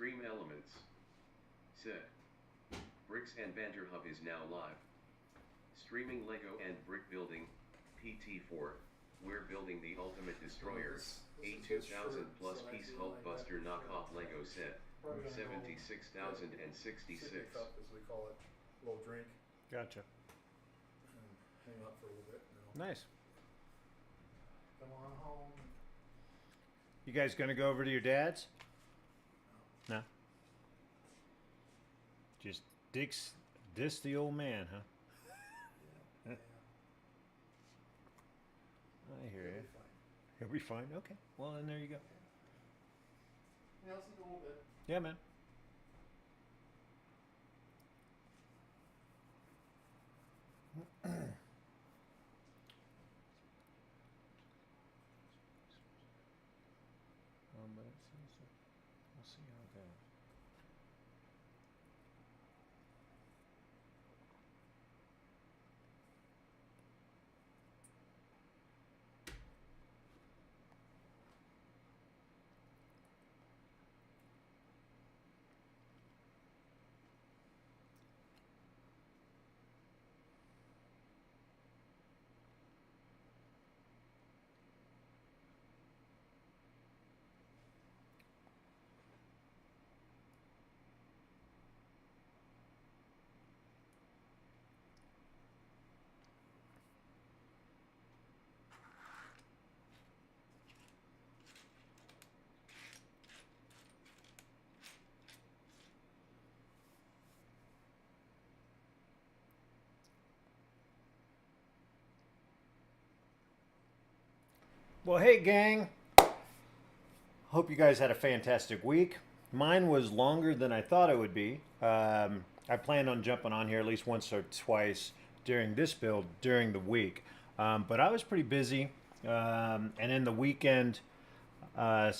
Stream elements. Set. Bricks and Banter Hub is now live. Streaming Lego and brick building, Pt4. We're building the ultimate destroyer, a 2000 plus piece Hulkbuster knockoff Lego set, 76,066. Cup, as we call it, a little drink, Gotcha. and hang out for a little bit. Nice. Come on home. You guys gonna go over to your dad's? No. Just diss the old man, huh? Yeah. I hear you. Fine. He'll be fine. Okay. Well, then there you go. Yeah, I'll sleep a little bit. Yeah, man. But it seems like we'll see how it goes. Well, hey, gang. Hope you guys had a fantastic week. Mine was longer than I thought it would be. I planned on jumping on here at least once or twice during this build during the week. But I was pretty busy. And in the weekend, a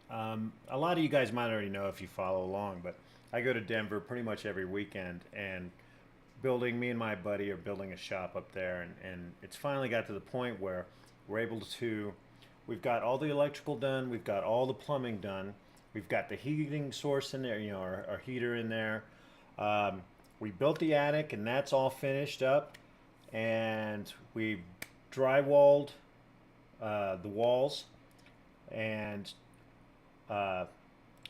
lot of you guys might already know if you follow along, but I go to Denver pretty much every weekend, and me and my buddy are building a shop up there, and it's finally got to the point where we're able to, we've got all the electrical done, we've got all the plumbing done, we've got the heating source in there, our heater in there. We built the attic, and that's all finished up, and we drywalled the walls, and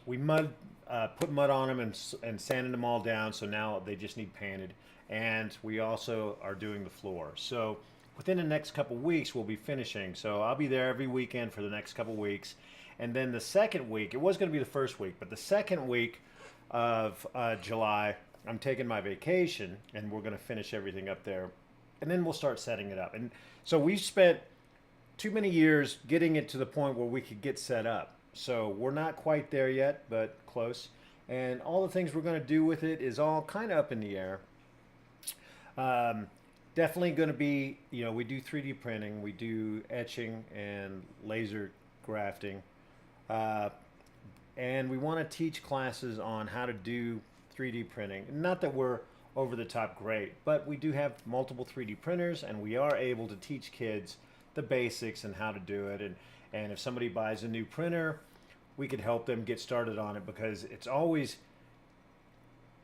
we put mud on them and sanded them all down, so now they just need painted. And we also are doing the floor. So within the next couple weeks, we'll be finishing. So I'll be there every weekend for the next couple weeks. And then the second week, it was going to be the first week, but the second week of July, I'm taking my vacation, and we're going to finish everything up there. And then we'll start setting it up. And so we've spent too many years getting it to the point where we could get set up. So we're not quite there yet, but close. And all the things we're going to do with it is all kind of up in the air. Definitely going to be, we do 3D printing, we do etching and laser grafting. And we want to teach classes on how to do 3D printing. Not that we're over the top great, but we do have multiple 3D printers, and we are able to teach kids the basics and how to do it. And if somebody buys a new printer, we could help them get started on it, because it's always,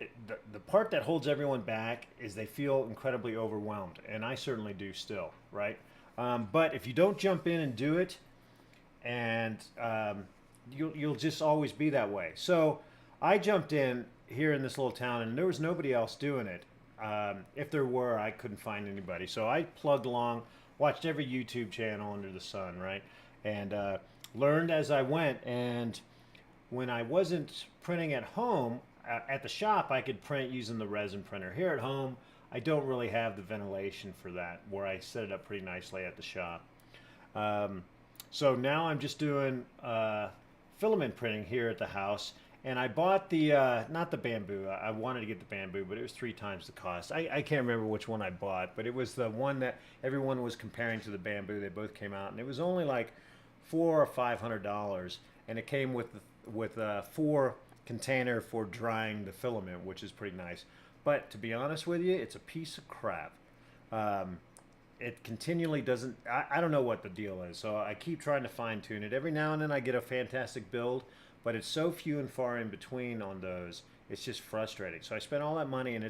the part that holds everyone back is they feel incredibly overwhelmed, and I certainly do still, right? But if you don't jump in and do it, and you'll just always be that way. So I jumped in here in this little town, and there was nobody else doing it. If there were, I couldn't find anybody. So I plugged along, watched every YouTube channel under the sun, right? And learned as I went. And when I wasn't printing at home, at the shop, I could print using the resin printer. Here at home, I don't really have the ventilation for that, where I set it up pretty nicely at the shop. So now I'm just doing filament printing here at the house. And I bought the, not the bamboo, I wanted to get the bamboo, but it was 3 times the cost. I can't remember which one I bought, but it was the one that everyone was comparing to the bamboo. They both came out, and it was only like $400 or $500, and it came with a 4 container for drying the filament, which is pretty nice. But to be honest with you, it's a piece of crap. It continually doesn't, I don't know what the deal is, so I keep trying to fine tune it. Every now and then I get a fantastic build, but it's so few and far in between on those. It's just frustrating. So I spent all that money, and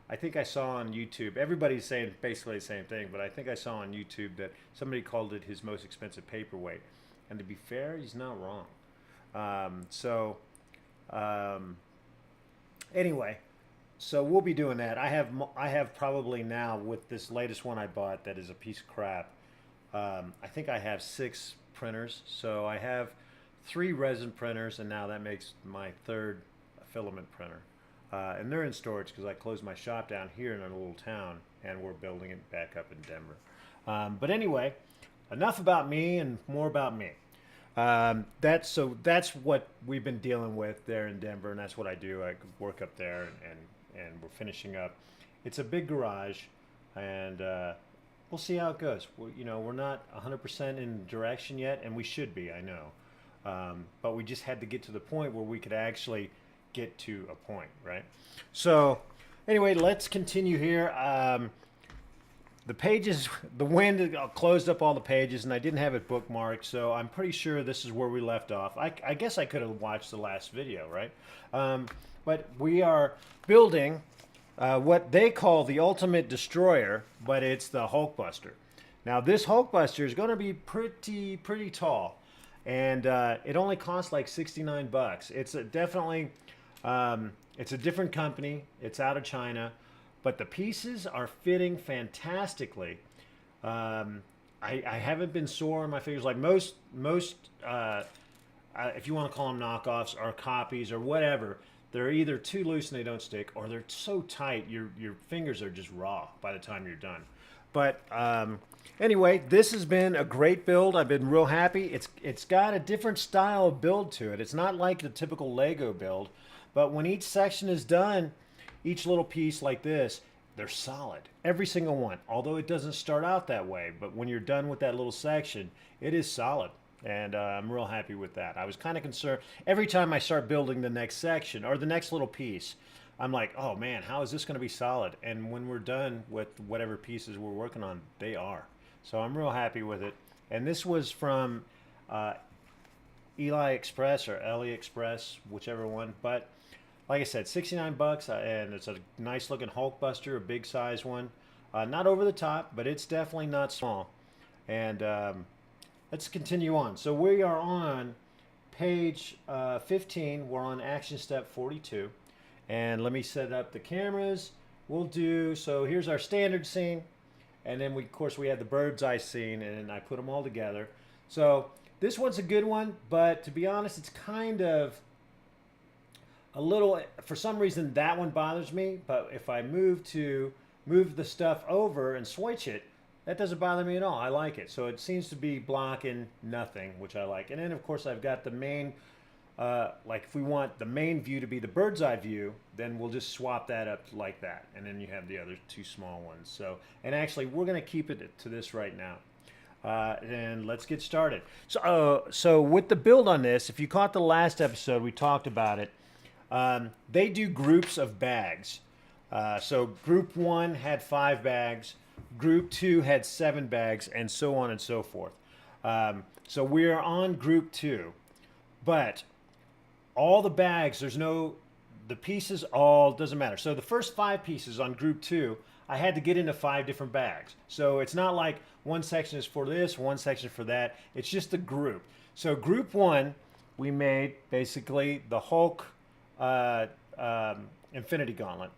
I think I saw on YouTube, everybody's saying basically the same thing, but I think I saw on YouTube that somebody called it his most expensive paperweight. And to be fair, he's not wrong. Anyway, so we'll be doing that. I have probably now, with this latest one I bought that is a piece of crap, I think I have 6 printers. So I have 3 resin printers, and now that makes my 3rd filament printer. And they're in storage because I closed my shop down here in a little town, and we're building it back up in Denver. But anyway, enough about me and more about me. That's what we've been dealing with there in Denver, and that's what I do. I work up there, and we're finishing up. It's a big garage, and we'll see how it goes. We're not 100% in direction yet, and we should be, I know. But we just had to get to the point where we could actually get to a point, right? So anyway, let's continue here. The pages, the wind closed up all the pages, and I didn't have it bookmarked, so I'm pretty sure this is where we left off. I guess I could have watched the last video, right? But we are building what they call the Ultimate Destroyer, but it's the Hulkbuster. Now, this Hulkbuster is going to be pretty tall, and it only costs like 69 bucks. It's definitely, it's a different company. It's out of China. But the pieces are fitting fantastically. I haven't been sore on my fingers like most if you want to call them knockoffs or copies or whatever. They're either too loose and they don't stick, or they're so tight your fingers are just raw by the time you're done. But anyway, this has been a great build. I've been real happy. It's got a different style of build to it. It's not like the typical Lego build, but when each section is done, each little piece like this, they're solid. Every single one. Although it doesn't start out that way, but when you're done with that little section, it is solid. And I'm real happy with that. I was kind of concerned. Every time I start building the next section or the next little piece, I'm like, oh man, how is this going to be solid? And when we're done with whatever pieces we're working on, they are. So I'm real happy with it. And this was from Eli Express or AliExpress, whichever one. But like I said, 69 bucks, and it's a nice looking Hulkbuster, a big size one. Not over the top, but it's definitely not small. And let's continue on. So we are on page 15. We're on action step 42. And let me set up the cameras. So here's our standard scene. And then of course we have the bird's eye scene, and I put them all together. So this one's a good one, but to be honest, it's kind of a little, for some reason that one bothers me, but if I move the stuff over and switch it, that doesn't bother me at all. I like it. So it seems to be blocking nothing, which I like. And then of course I've got the main, like if we want the main view to be the bird's eye view, then we'll just swap that up like that. And then you have the other 2 small ones. So, and actually we're going to keep it to this right now. And let's get started. So with the build on this, if you caught the last episode, we talked about it. They do groups of bags. So group 1 had 5 bags, group 2 had 7 bags, and so on and so forth. So we're on group 2, but all the bags, the pieces all, doesn't matter. So the first 5 pieces on group 2, I had to get into 5 different bags. So it's not like one section is for this, one section for that. It's just a group. So group 1, we made basically the Hulk Infinity Gauntlet.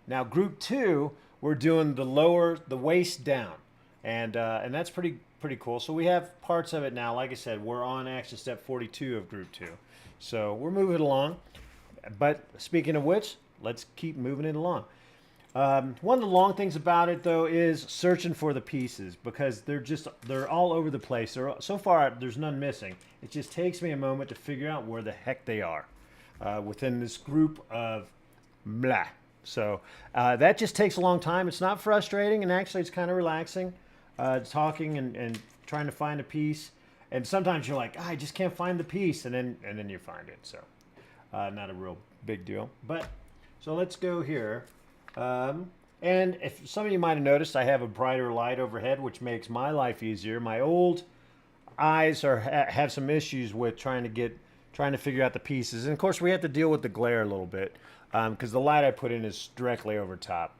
Now group 2, we're doing the waist down, and that's pretty cool. So we have parts of it now. Like I said, we're on action step 42 of group 2, so we're moving along. But speaking of which, let's keep moving it along. One of the long things about it though is searching for the pieces, because they're all over the place. So far there's none missing. It just takes me a moment to figure out where the heck they are within this group of blah. So that just takes a long time. It's not frustrating, and actually it's kind of relaxing, talking and trying to find a piece. And sometimes you're like, I just can't find the piece, and then you find it. So not a real big deal. But so let's go here. And if some of you might have noticed, I have a brighter light overhead, which makes my life easier. My old eyes have some issues with trying trying to figure out the pieces. And of course, we have to deal with the glare a little bit because the light I put in is directly over top.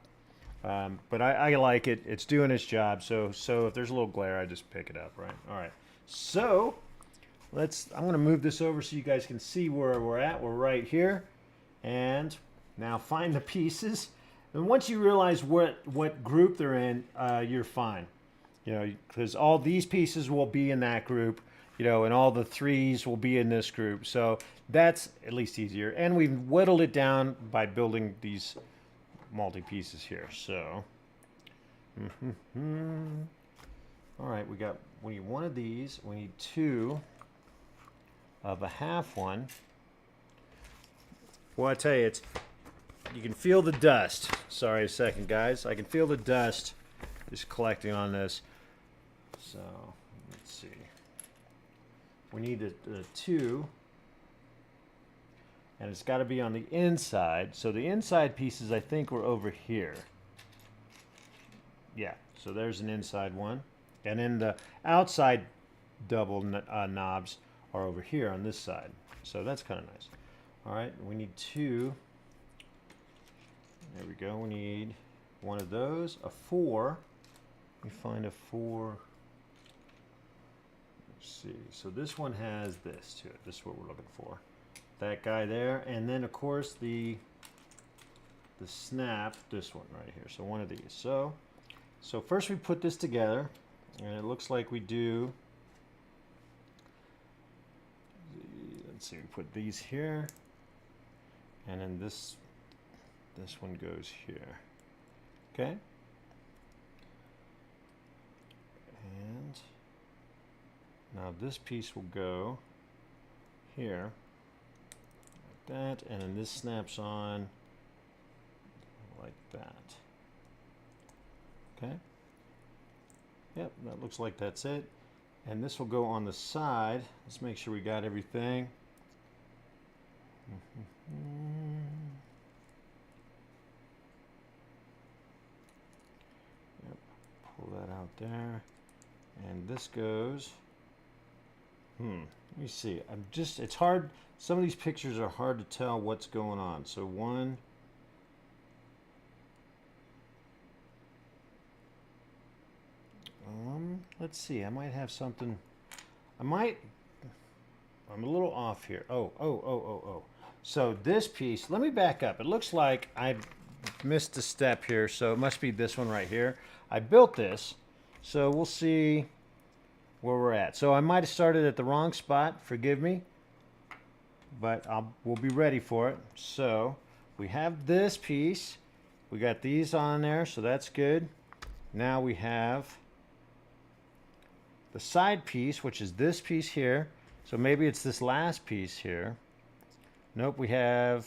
But I like it. It's doing its job. So if there's a little glare, I just pick it up, right? All right. So I'm going to move this over so you guys can see where we're at. We're right here. And now find the pieces. And once you realize what group they're in, you're fine. You know, because all these pieces will be in that group, you know, and all the threes will be in this group. So that's at least easier. And we've whittled it down by building these multi-pieces here. So, all right, we need one of these. We need two of a half one. Well, I tell you, you can feel the dust. Sorry a second, guys. I can feel the dust just collecting on this. So, let's see. We need the two. And it's got to be on the inside. So the inside pieces, I think, were over here. Yeah, so there's an inside one. And then the outside double knobs are over here on this side. So that's kind of nice. All right, we need two. There we go. We need one of those. A 4. Let me find a 4. Let's see. So this one has this to it. This is what we're looking for. That guy there. And then, of course, the snap. This one right here. So one of these. So first we put this together. And it looks like we do. Let's see. We put these here. And then this one goes here. Okay? And now this piece will go here, like that, and then this snaps on like that. Okay? Yep, that looks like that's it. And this will go on the side. Let's make sure we got everything. Yep, pull that out there. And this goes. Let me see. It's hard. Some of these pictures are hard to tell what's going on. So one. Let's see. I might have something. I'm a little off here. Oh. So this piece, let me back up. It looks like I missed a step here, so it must be this one right here. I built this, so we'll see where we're at. So I might have started at the wrong spot, forgive me, but we'll be ready for it. So we have this piece. We got these on there, so that's good. Now we have the side piece, which is this piece here. So maybe it's this last piece here. Nope, we have.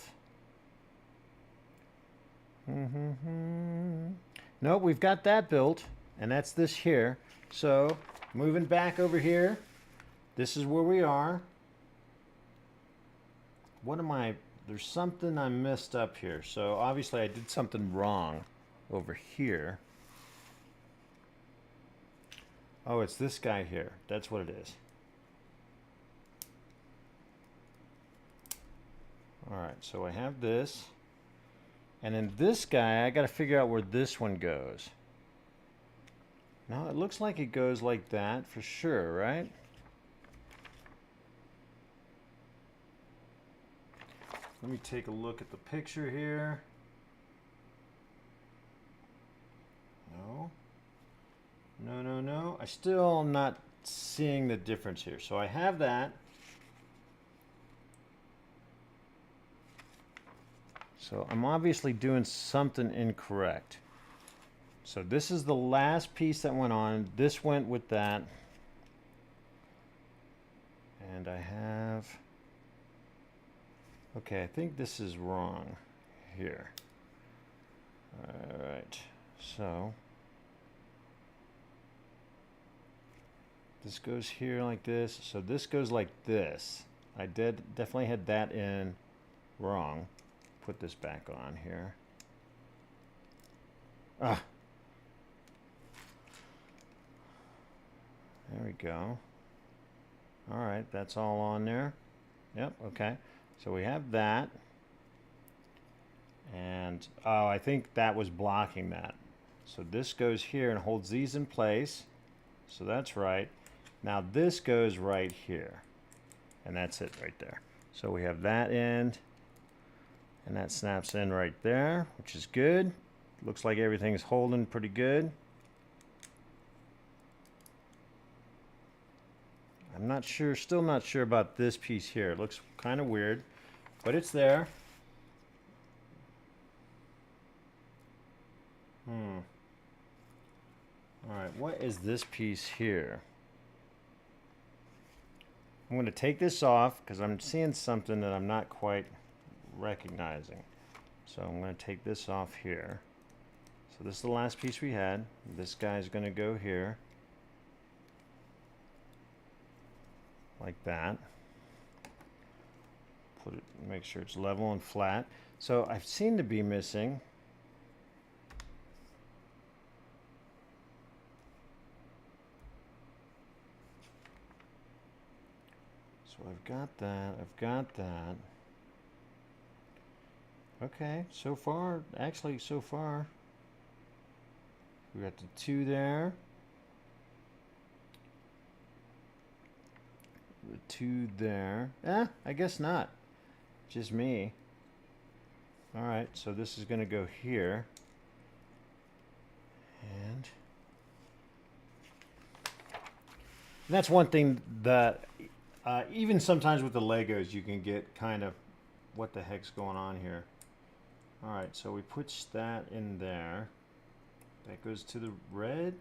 Nope, we've got that built, and that's this here. So moving back over here, this is where we are. There's something I messed up here. So obviously I did something wrong over here. Oh, it's this guy here. That's what it is. Alright, so I have this. And then this guy, I got to figure out where this one goes. Now, it looks like it goes like that for sure, right? Let me take a look at the picture here. No. No. I still am not seeing the difference here. So I have that. So I'm obviously doing something incorrect. So this is the last piece that went on. This went with that. And I have... Okay, I think this is wrong here. Alright, so... This goes here like this. So this goes like this. I definitely had that in wrong. Put this back on here. Ah. There we go. All right, that's all on there. Yep, okay. So we have that. And, oh, I think that was blocking that. So this goes here and holds these in place. So that's right. Now this goes right here. And that's it right there. So we have that end. And that snaps in right there, which is good. Looks like everything's holding pretty good. I'm not sure, still not sure about this piece here. It looks kind of weird, but it's there. All right, what is this piece here? I'm going to take this off because I'm seeing something that I'm not quite recognizing. So I'm going to take this off here. So this is the last piece we had. This guy's going to go here. Like that. Put it, make sure it's level and flat. So I seem to be missing. So I've got that, I've got that. Okay, so far, actually so far, we got the 2 there. The 2 there. I guess not. Just me. Alright, so this is going to go here. And that's one thing that even sometimes with the Legos you can get kind of what the heck's going on here. Alright, so we put that in there. That goes to the red.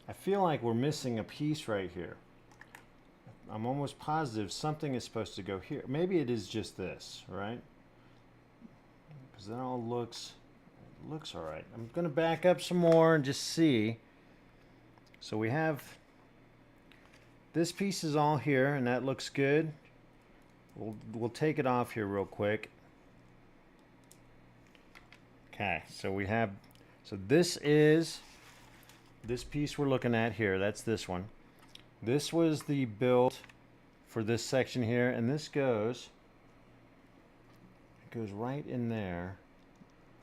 I feel like we're missing a piece right here. I'm almost positive something is supposed to go here. Maybe it is just this, right? Because that all looks all right. I'm going to back up some more and just see. So we have this piece is all here, and that looks good. We'll take it off here real quick. Okay, so we have, so this is this piece we're looking at here. That's this one. This was the build for this section here, and this goes, it goes right in there,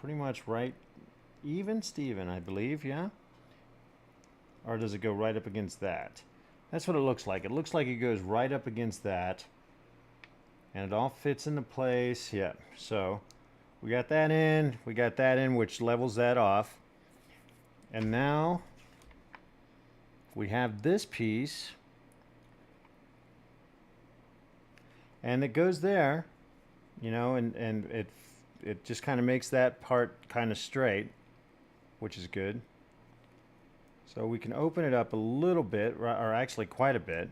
pretty much right even Steven, I believe, yeah? Or does it go right up against that? That's what it looks like. It looks like it goes right up against that, and it all fits into place. Yeah, so we got that in, which levels that off. And now we have this piece, and it goes there, you know, and it just kind of makes that part kind of straight, which is good. So we can open it up a little bit, or actually quite a bit.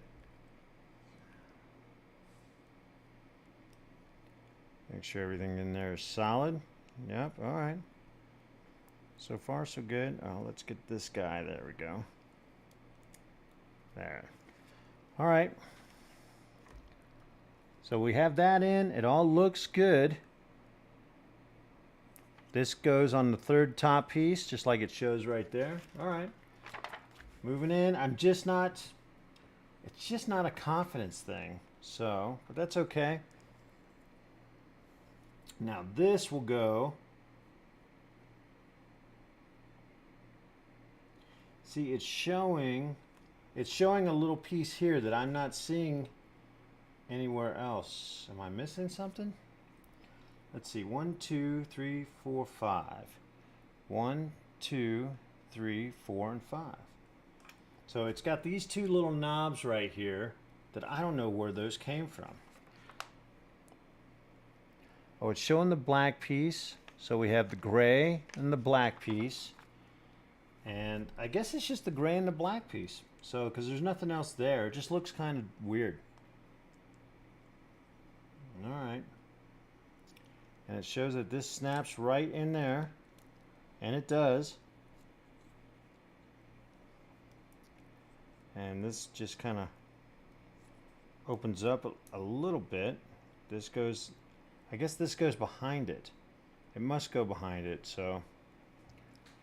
Make sure everything in there is solid. Yep, all right. So far, so good. Oh, let's get this guy. There we go. There. All right. So we have that in. It all looks good. This goes on the third top piece, just like it shows right there. All right. Moving in. I'm just not, it's just not a confidence thing. So, but that's okay. Now this will go. See, it's showing a little piece here that I'm not seeing anywhere else. Am I missing something? Let's see. 1, 2, 3, 4, 5. 1, 2, 3, 4, and 5. So it's got these 2 little knobs right here that I don't know where those came from. Oh, it's showing the black piece. So we have the gray and the black piece. And I guess it's just the gray and the black piece. So, because there's nothing else there. It just looks kind of weird. Alright. And it shows that this snaps right in there. And it does. And this just kind of opens up a little bit. This goes, I guess this goes behind it. It must go behind it, so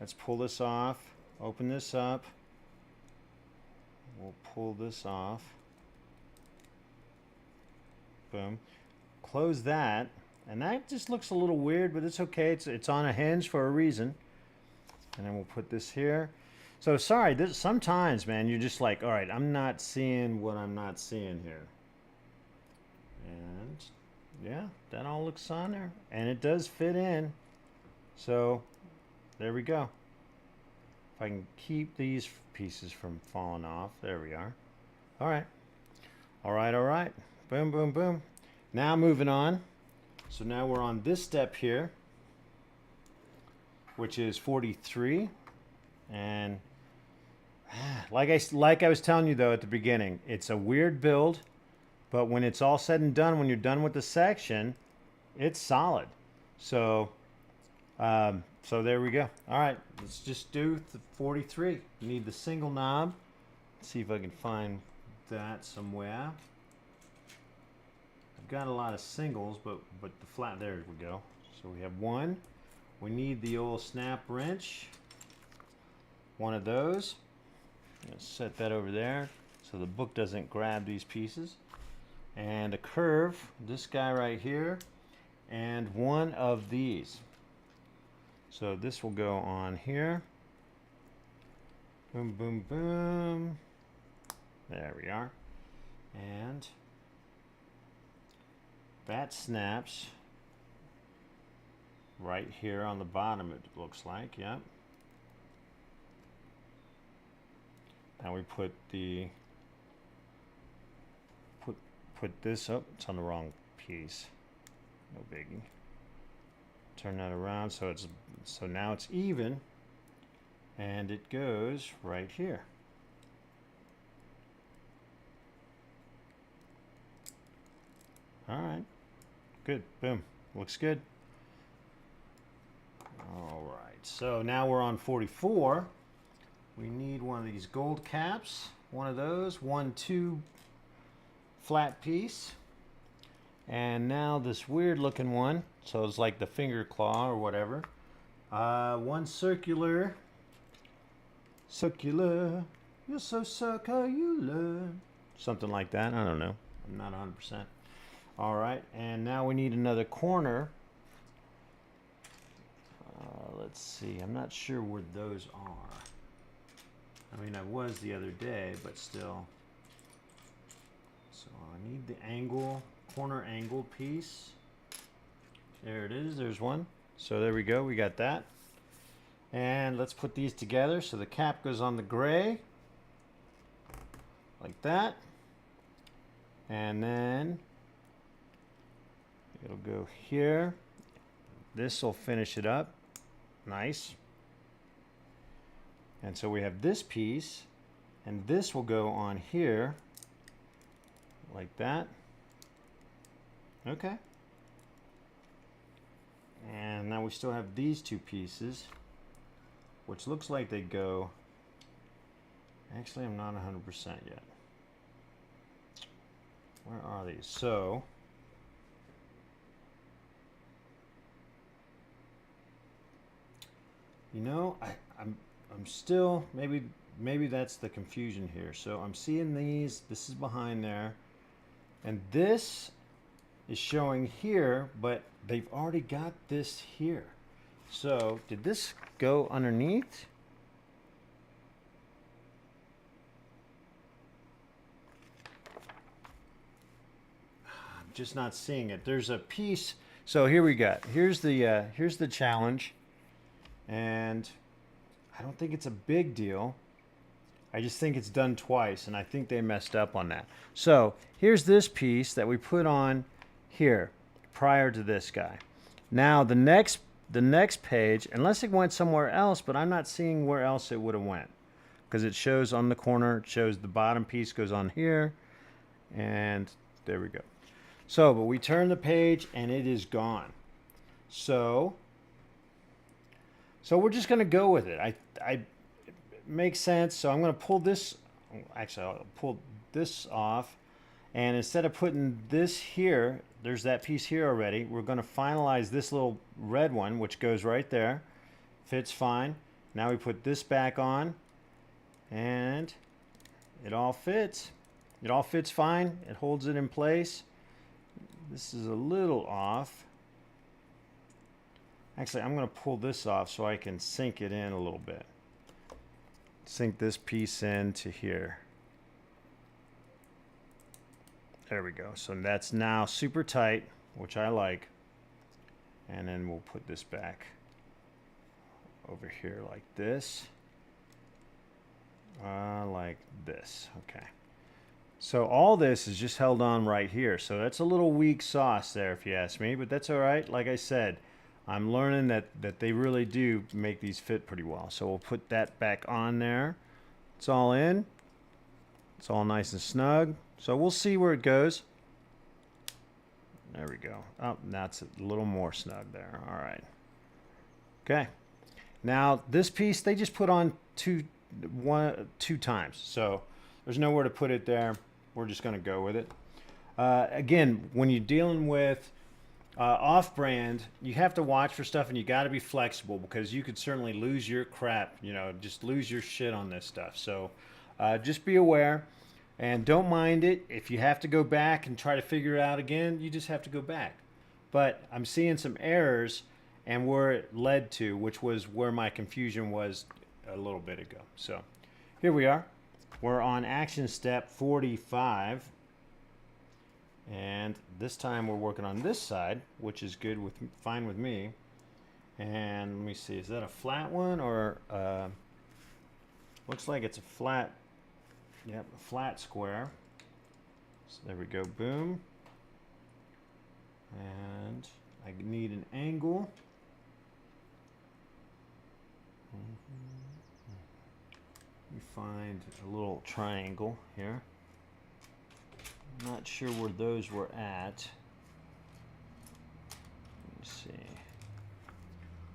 let's pull this off, open this up. We'll pull this off. Boom. Close that. And that just looks a little weird, but it's okay. It's on a hinge for a reason. And then we'll put this here. So sorry, sometimes, man, you're just like, all right, I'm not seeing what I'm not seeing here. And yeah, that all looks on there. And it does fit in. So there we go. If I can keep these pieces from falling off. There we are. All right. All right, all right. Boom, boom, boom. Now moving on. So now we're on this step here, which is 43. And like I was telling you though at the beginning, it's a weird build, but when it's all said and done, when you're done with the section, it's solid. So so there we go. All right, let's just do the 43. You need the single knob. Let's see if I can find that somewhere. I've got a lot of singles, but the flat, there we go. So we have one. We need the old snap wrench. One of those. Let's set that over there so the book doesn't grab these pieces. And a curve, this guy right here, and one of these. So this will go on here. Boom, boom, boom. There we are. And that snaps right here on the bottom, it looks like, yep. Now we put the put this up. It's on the wrong piece. No biggie. Turn that around so now it's even, and it goes right here. All right. Good. Boom. Looks good. All right. So now we're on 44. We need one of these gold caps, one of those, 1-2 flat piece, and now this weird looking one, so it's like the finger claw or whatever, one circular, you're so circular, something like that. I don't know, I'm not 100%. All right, and now we need another corner. Let's see, I'm not sure where those are. I mean, I was the other day, but still. So I need the angle, corner angle piece. There it is, there's one. So there we go, we got that. And let's put these together. So the cap goes on the gray, like that. And then it'll go here. This will finish it up, nice. And so we have this piece, and this will go on here, like that. Okay. And now we still have these two pieces, which looks like they go, actually I'm not 100% yet. Where are these? So, you know, I'm still, maybe that's the confusion here. So I'm seeing these, this is behind there, and this is showing here, but they've already got this here. So did this go underneath? I'm just not seeing it. There's a piece. So here we got, here's the challenge, and I don't think it's a big deal. I just think it's done twice, and I think they messed up on that. So here's this piece that we put on here prior to this guy. Now the next page, unless it went somewhere else, but I'm not seeing where else it would have went, because it shows on the corner, it shows the bottom piece goes on here, and there we go. So, but we turn the page and it is gone. So we're just going to go with it. It makes sense. So I'm going to pull this. Actually, I'll pull this off. And instead of putting this here, there's that piece here already. We're going to finalize this little red one, which goes right there. Fits fine. Now we put this back on. And it all fits. It all fits fine. It holds it in place. This is a little off. Actually, I'm going to pull this off so I can sink it in a little bit. Sink this piece into here. There we go. So that's now super tight, which I like. And then we'll put this back over here like this. Like this. Okay. So all this is just held on right here. So that's a little weak sauce there if you ask me, but that's all right. Like I said, I'm learning that they really do make these fit pretty well. So we'll put that back on there. It's all in. It's all nice and snug. So we'll see where it goes. There we go. Oh, that's a little more snug there. All right. Okay. Now this piece they just put on two times. So there's nowhere to put it there. We're just going to go with it. Again, when you're dealing with off-brand, you have to watch for stuff, and you got to be flexible because you could certainly lose your crap. You know, just lose your shit on this stuff. So just be aware, and don't mind it. If you have to go back and try to figure it out again, you just have to go back. But I'm seeing some errors, and where it led to, which was where my confusion was a little bit ago. So here we are. We're on action step 45. And this time we're working on this side, which is good with fine with me. And let me see, is that a flat one or looks like it's a flat, yep, a flat square. So there we go, boom. And I need an angle. Let me find a little triangle here. I'm not sure where those were at. Let me see.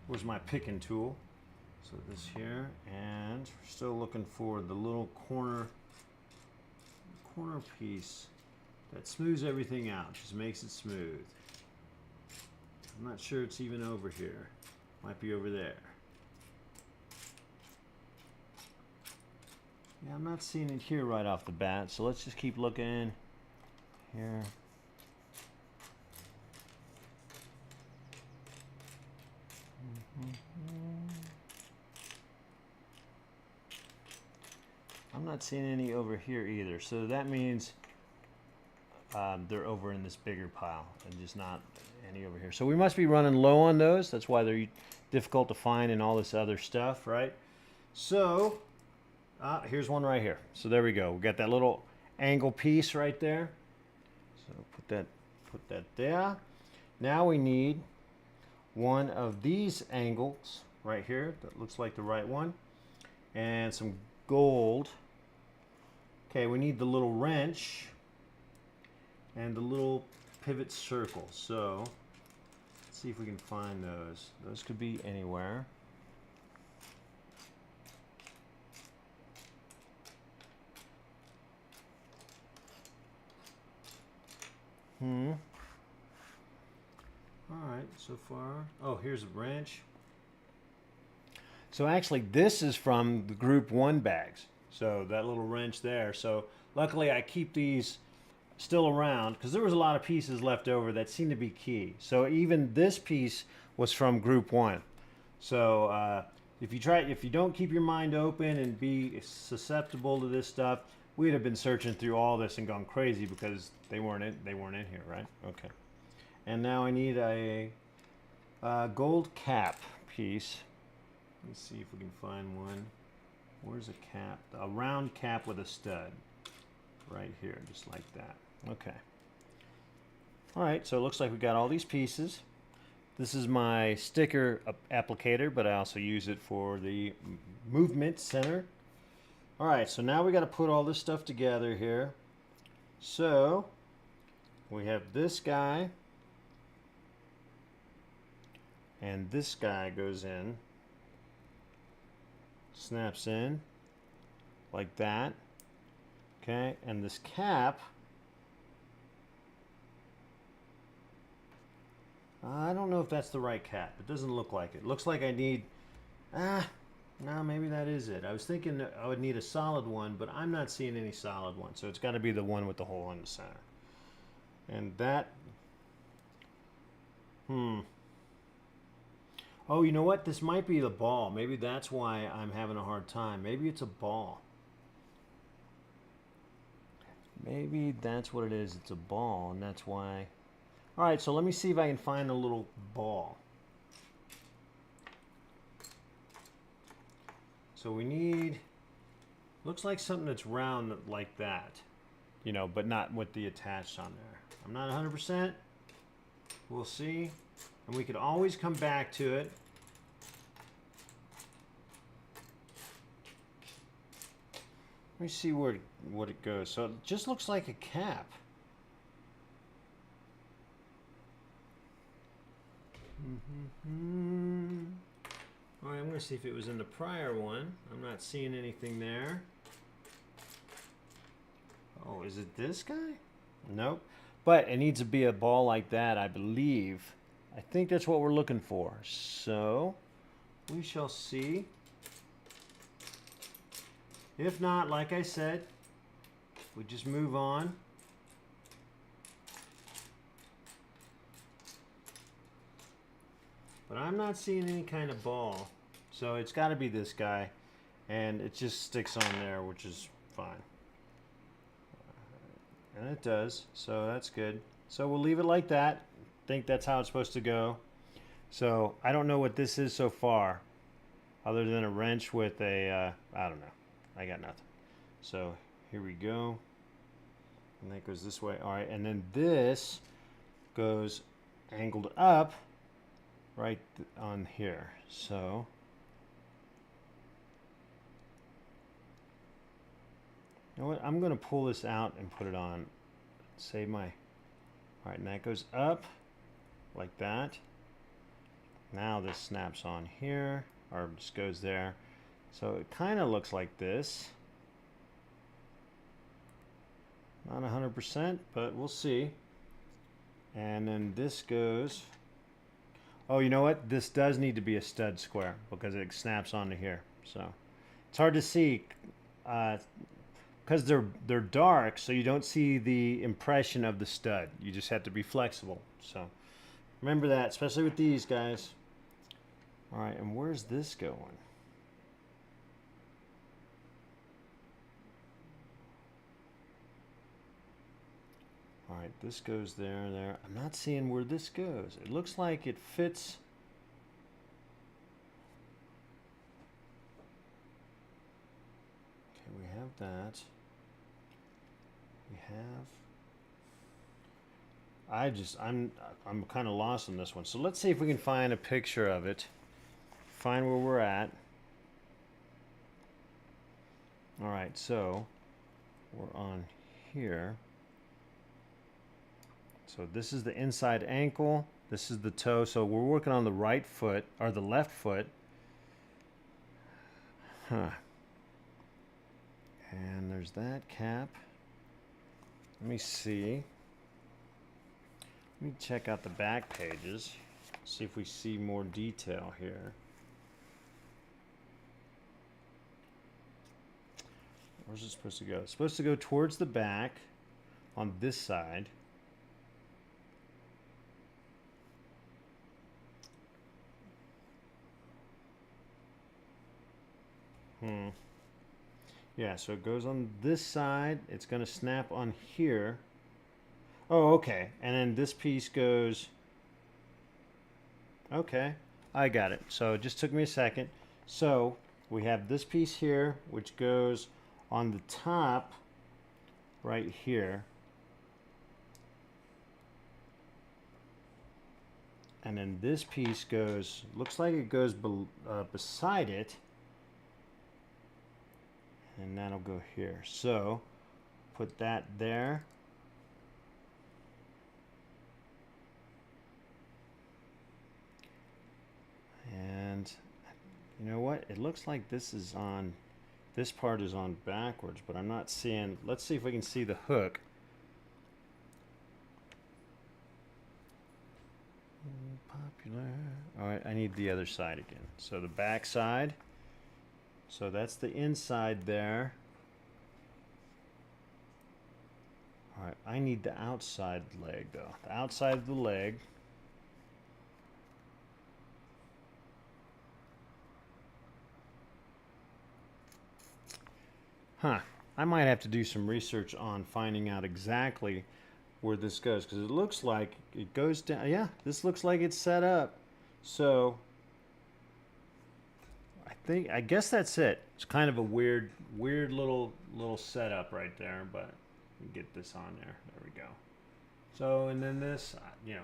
Where's my picking tool? So this here, and we're still looking for the little corner piece that smooths everything out, just makes it smooth. I'm not sure it's even over here. Might be over there. Yeah, I'm not seeing it here right off the bat, so let's just keep looking here. I'm not seeing any over here either, so that means they're over in this bigger pile and just not any over here. So we must be running low on those. That's why they're difficult to find and all this other stuff, right? So here's one right here. So there we go. We got that little angle piece right there. So put that there. Now we need one of these angles right here that looks like the right one, and some gold. Okay, we need the little wrench and the little pivot circle. So let's see if we can find those. Those could be anywhere. All right, so far. Oh, here's a wrench. So actually, this is from the Group 1 bags. So that little wrench there. So luckily, I keep these still around because there was a lot of pieces left over that seemed to be key. So even this piece was from Group 1. So if you don't keep your mind open and be susceptible to this stuff, we'd have been searching through all this and gone crazy because they weren't in here, right? Okay. And now I need a gold cap piece. Let's see if we can find one. Where's a cap? A round cap with a stud. Right here, just like that. Okay. All right, so it looks like we got all these pieces. This is my sticker applicator, but I also use it for the movement center. All right, so now we got to put all this stuff together here. So we have this guy, and this guy goes in, snaps in like that. Okay, and this cap, I don't know if that's the right cap. It doesn't look like it. Looks like I need, No, maybe that is it. I was thinking that I would need a solid one, but I'm not seeing any solid one. So it's got to be the one with the hole in the center. And that... Oh, you know what? This might be the ball. Maybe that's why I'm having a hard time. Maybe it's a ball. Maybe that's what it is. It's a ball, and that's why... Alright, so let me see if I can find a little ball. So we need... Looks like something that's round like that. You know, but not with the attached on there. I'm not 100%. We'll see. And we could always come back to it. Let me see what it goes. So it just looks like a cap. All right, I'm going to see if it was in the prior one. I'm not seeing anything there. Oh, is it this guy? Nope. But it needs to be a ball like that, I believe. I think that's what we're looking for. So, we shall see. If not, like I said, we just move on. But I'm not seeing any kind of ball. So it's got to be this guy. And it just sticks on there, which is fine. And it does. So that's good. So we'll leave it like that. I think that's how it's supposed to go. So I don't know what this is so far. Other than a wrench with a, I don't know. I got nothing. So here we go. And that goes this way. All right. And then this goes angled up. Right on here. So you know what? I'm going to pull this out and put it on. Save my... Alright, and that goes up like that. Now this snaps on here, or just goes there. So it kind of looks like this. Not 100%, but we'll see. And then this goes... Oh, you know what? This does need to be a stud square because it snaps onto here. So it's hard to see because they're dark, so you don't see the impression of the stud. You just have to be flexible. So remember that, especially with these guys. All right, and where's this going? All right, this goes there, there. I'm not seeing where this goes. It looks like it fits. Okay, we have that. We have... I'm kind of lost on this one. So let's see if we can find a picture of it. Find where we're at. All right, so we're on here. So this is the inside ankle, this is the toe, so we're working on the right foot, or the left foot. Huh. And there's that cap. Let me see. Let me check out the back pages, see if we see more detail here. Where's it supposed to go? It's supposed to go towards the back on this side. Yeah, so it goes on this side. It's going to snap on here. Oh, okay. And then this piece goes... Okay, I got it. So it just took me a second. So we have this piece here, which goes on the top right here. And then this piece goes... Looks like it goes beside it. And that'll go here. So put that there. And you know what? It looks like this is on, this part is on backwards, but I'm not seeing, let's see if we can see the hook. Popular. All right, I need the other side again. So the back side So that's the inside there. All right, I need the outside leg though. The outside of the leg. Huh. I might have to do some research on finding out exactly where this goes, because it looks like it goes down. Yeah, this looks like it's set up. So I guess that's it. It's kind of a weird little setup right there, but get this on there. There we go. So, and then this, you know,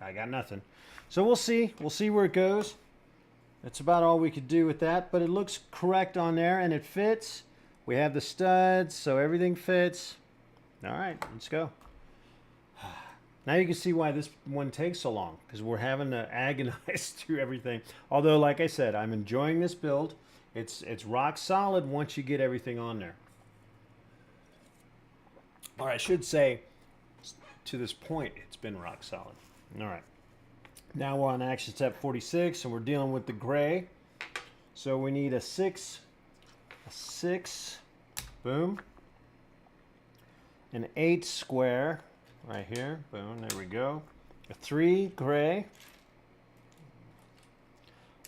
I got nothing. So we'll see. We'll see where it goes. That's about all we could do with that, but it looks correct on there and it fits. We have the studs, so everything fits. All right, let's go. Now you can see why this one takes so long, because we're having to agonize through everything. Although, like I said, I'm enjoying this build. It's rock solid once you get everything on there. Or I should say, to this point, it's been rock solid. All right. Now we're on action step 46, and we're dealing with the gray. So we need a six, boom, an 8 square right here, boom, there we go, a 3 gray.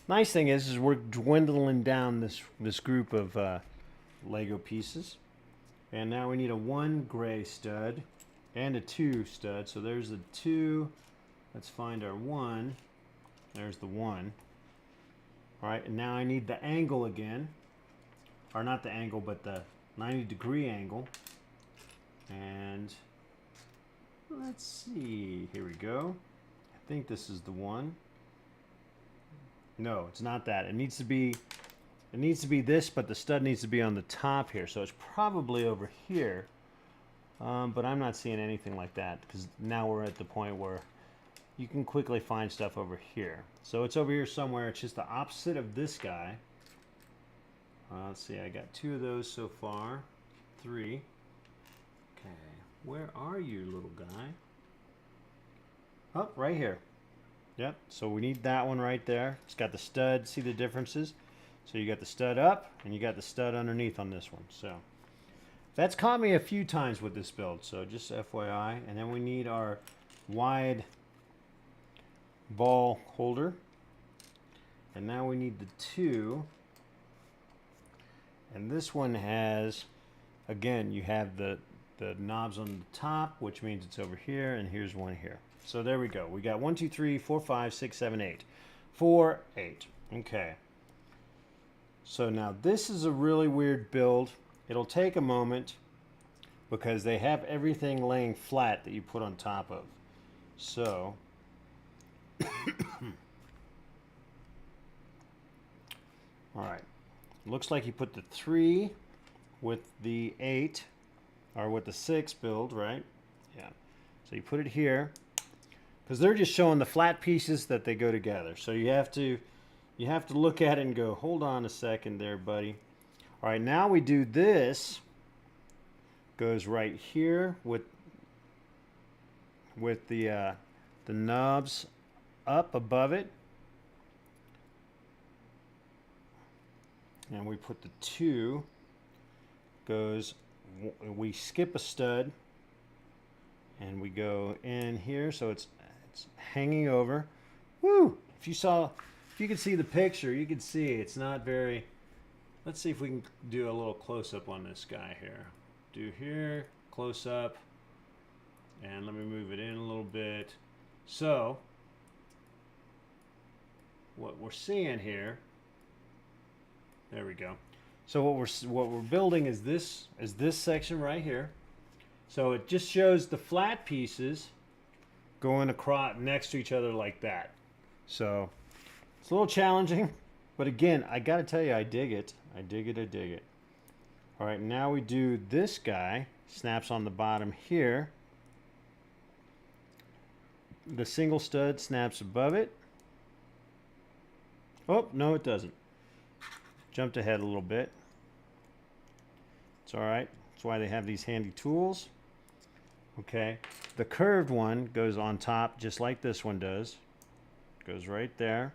Nice thing is we're dwindling down this group of Lego pieces, and now we need a 1 gray stud and a 2 stud. So there's the 2. Let's find our 1. There's the 1. All right, and now I need the angle again. Or not the angle, but the 90-degree angle. And let's see. Here we go. I think this is the one. No, it's not that. It needs to be this, but the stud needs to be on the top here. So it's probably over here. But I'm not seeing anything like that, because now we're at the point where you can quickly find stuff over here. So it's over here somewhere. It's just the opposite of this guy. Let's see, I got 2 of those so far. 3. Okay, where are you, little guy? Oh, right here. Yep, so we need that one right there. It's got the stud. See the differences? So you got the stud up, and you got the stud underneath on this one. So that's caught me a few times with this build, so just FYI. And then we need our wide ball holder. And now we need the 2. And this one has, again, you have the knobs on the top, which means it's over here, and here's one here. So there we go. We got 1, 2, 3, 4, 5, 6, 7, 8. 4, 8. Okay. So now this is a really weird build. It'll take a moment because they have everything laying flat that you put on top of. So all right. Looks like you put the 3 with the 8, or with the 6 build, right? Yeah. So you put it here, because they're just showing the flat pieces that they go together. So you have to look at it and go, hold on a second there, buddy. All right, now we do this. Goes right here with the knobs up above it. And we put the 2, goes, we skip a stud, and we go in here, so it's hanging over. Woo! If you could see the picture, you could see it's not very. Let's see if we can do a little close up on this guy here. Do here, close up, and let me move it in a little bit. So what we're seeing here. There we go. So what we're building is this section right here. So it just shows the flat pieces going across next to each other like that. So it's a little challenging, but again, I got to tell you, I dig it. I dig it. I dig it. All right, now we do this guy. Snaps on the bottom here. The single stud snaps above it. Oh, no, it doesn't. Jumped ahead a little bit. It's all right. That's why they have these handy tools. Okay. The curved one goes on top just like this one does. Goes right there.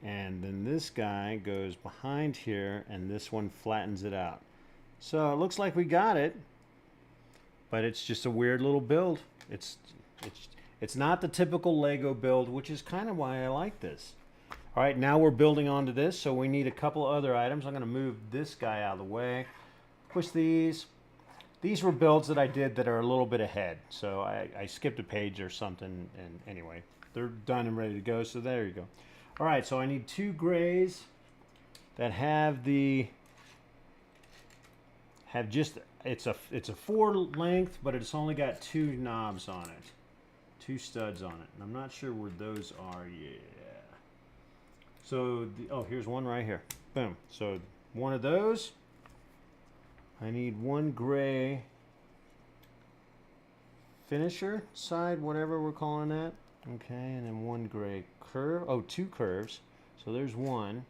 And then this guy goes behind here, and this one flattens it out. So it looks like we got it, but it's just a weird little build. It's not the typical Lego build, which is kind of why I like this. All right, now we're building onto this, so we need a couple other items. I'm going to move this guy out of the way. Push these. These were builds that I did that are a little bit ahead, so I skipped a page or something, and anyway, they're done and ready to go, so there you go. All right, so I need 2 grays that have it's a 4 length, but it's only got 2 knobs on it, 2 studs on it, and I'm not sure where those are. Yeah. So oh, here's one right here. Boom. So one of those. I need 1 gray finisher side, whatever we're calling that. Okay, and then 1 gray curve. Oh, 2 curves. So there's one.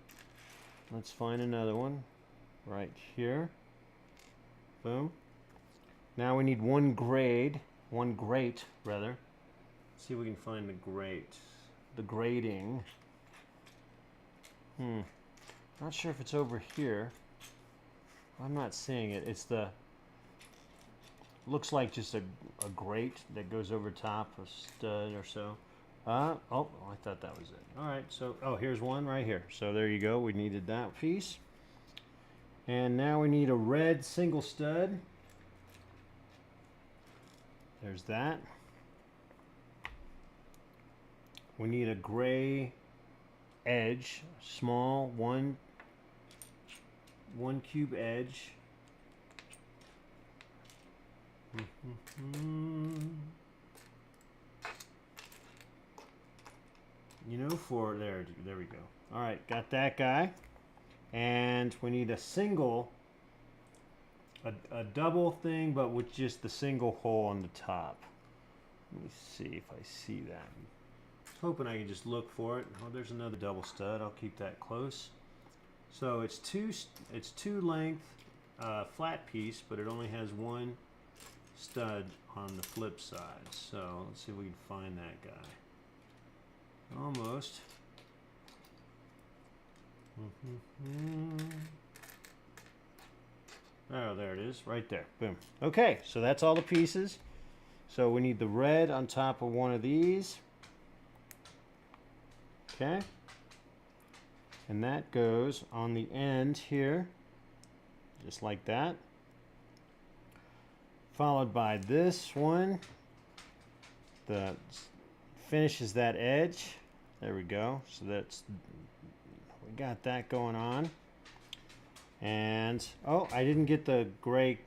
Let's find another one right here. Boom. Now we need 1 grate rather. Let's see if we can find the grating. Not sure if it's over here. I'm not seeing it. Looks like just a grate that goes over top, a stud or so. Oh, I thought that was it. All right, so, oh, here's one right here. So there you go. We needed that piece. And now we need a red single stud. There's that. We need a gray edge, small, one cube edge. You know, for there we go. All right, got that guy. And we need a single, a double thing, but with just the single hole on the top. Let me see if I see that. Hoping I can just look for it. Oh, there's another double stud. I'll keep that close. So it's two length flat piece, but it only has 1 stud on the flip side. So let's see if we can find that guy. Almost. Oh, there it is, right there. Boom. Okay, so that's all the pieces. So we need the red on top of one of these. Okay. And that goes on the end here, just like that. Followed by this one that finishes that edge. There we go. So we got that going on. And oh, I didn't get the gray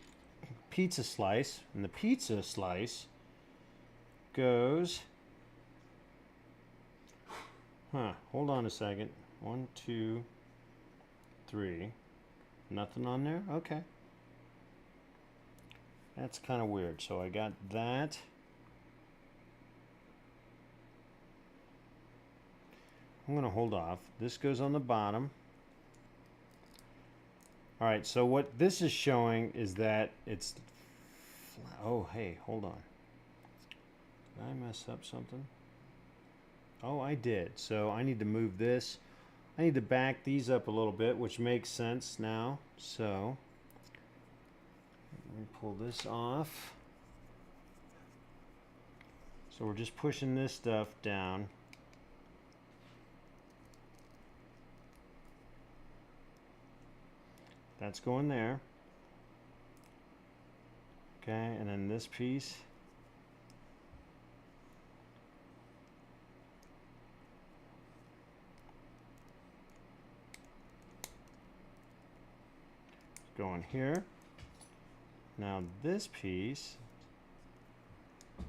pizza slice. And the pizza slice goes, hold on a second. 1, 2, 3. Nothing on there? Okay. That's kind of weird. So I got that. I'm going to hold off. This goes on the bottom. All right, so what this is showing is that it's... Oh, hey, hold on. Did I mess up something? Oh, I did. So I need to move this. I need to back these up a little bit, which makes sense now. So let me pull this off. So we're just pushing this stuff down. That's going there. Okay, and then this piece. Going here. Now this piece is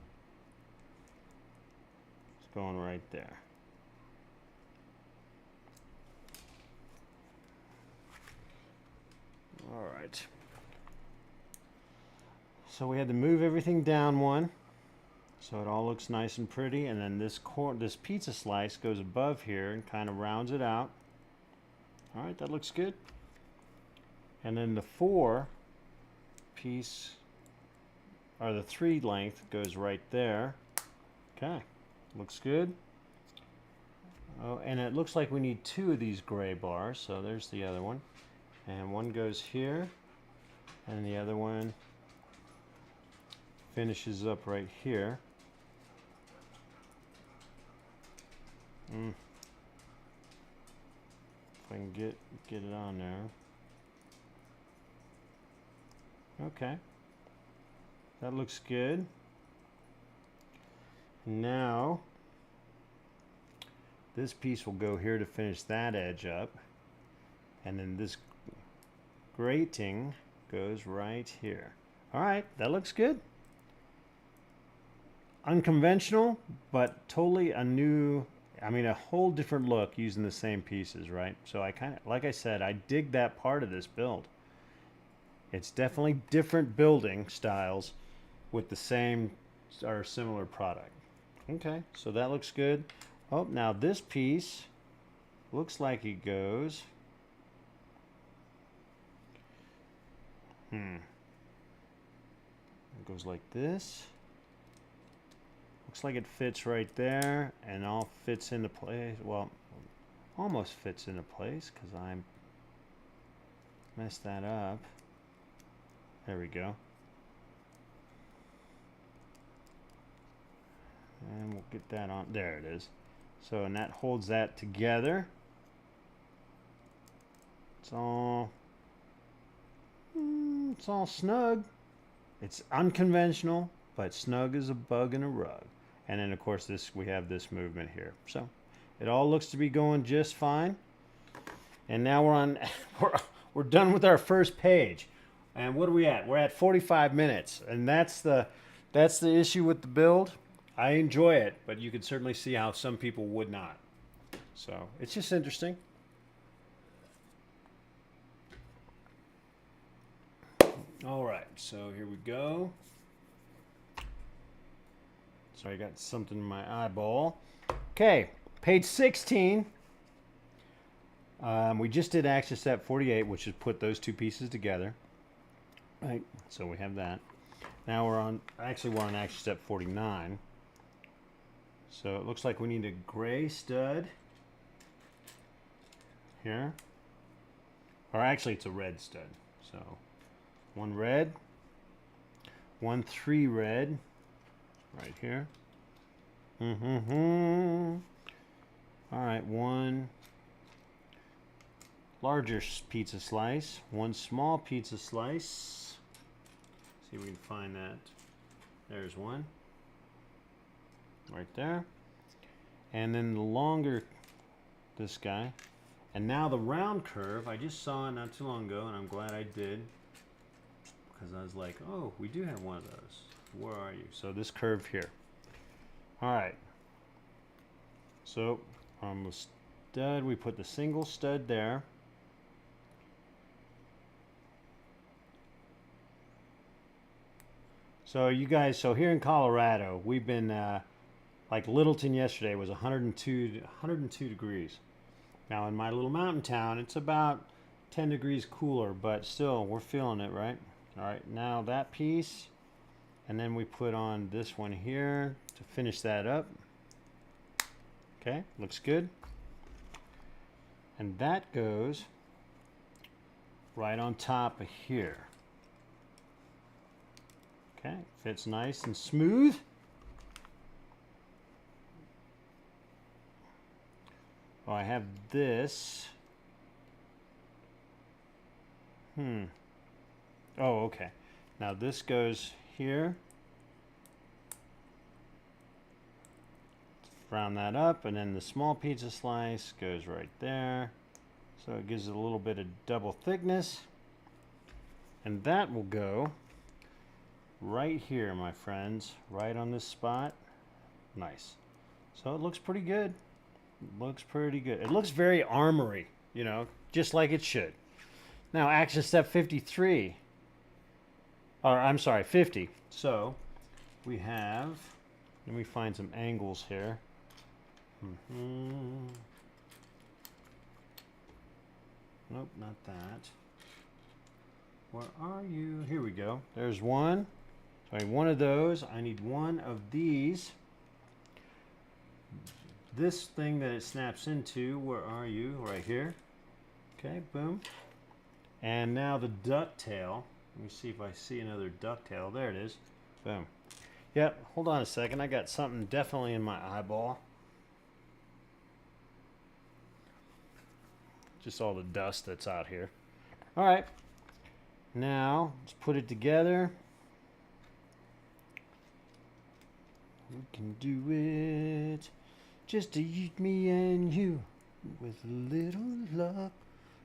going right there. All right. So we had to move everything down one, so it all looks nice and pretty, and then this pizza slice goes above here and kind of rounds it out. All right, that looks good. And then the 4 piece, or the 3 length, goes right there. Okay, looks good. Oh, and it looks like we need 2 of these gray bars, so there's the other one. And one goes here, and the other one finishes up right here. If I can get it on there. Okay. That looks good. Now, this piece will go here to finish that edge up. And then this grating goes right here. All right, that looks good. Unconventional, but totally a new, I mean, a whole different look using the same pieces, right? So I kind of, like I said, I dig that part of this build. It's definitely different building styles with the same or similar product. Okay, so that looks good. Oh, now this piece looks like it goes. It goes like this. Looks like it fits right there and all fits into place. Well, almost fits into place because I messed that up. There we go. And we'll get that on. There it is. So, and that holds that together. It's all snug. It's unconventional, but snug as a bug in a rug. And then, of course, we have this movement here. So, it all looks to be going just fine. And now we're done with our first page. And what are we at? We're at 45 minutes. And that's the issue with the build. I enjoy it, but you can certainly see how some people would not. So, it's just interesting. All right, so here we go. Sorry, I got something in my eyeball. Okay, page 16. We just did action step 48, which is put those 2 pieces together. Right, so we have that. Now we're on action step 49. So it looks like we need a gray stud here. Or actually it's a red stud. So 1 red, 1 3 red right here. All right, 1 larger pizza slice, 1 small pizza slice. See if we can find that. There's 1 right there. And then the longer, this guy. And now the round curve, I just saw it not too long ago, and I'm glad I did. Because I was like, oh, we do have one of those. Where are you? So this curve here. All right. So on the stud, we put the single stud there. So you guys, so here in Colorado, we've been, like Littleton yesterday was 102 degrees. Now in my little mountain town, it's about 10 degrees cooler, but still, we're feeling it, right? All right, now that piece, and then we put on this one here to finish that up. Okay, looks good. And that goes right on top of here. Okay, fits nice and smooth. Oh, I have this. Oh, okay. Now this goes here. Round that up, and then the small pizza slice goes right there. So it gives it a little bit of double thickness. And that will go right here, my friends. Right on this spot. Nice. So it looks pretty good. Looks pretty good. It looks very armory, you know, just like it should. Now, action step 53. Or, I'm sorry, 50. So, we have, let me find some angles here. Nope, not that. Where are you? Here we go. There's one. So I need one of those. I need one of these. this thing that it snaps into, where are you? Right here. Okay, boom. And now the ducktail. Let me see if I see another ducktail. There it is. Boom. Yep, hold on a second. I got something definitely in my eyeball. Just all the dust that's out here. All right. Now, let's put it together. We can do it. Just to eat me and you with a little love.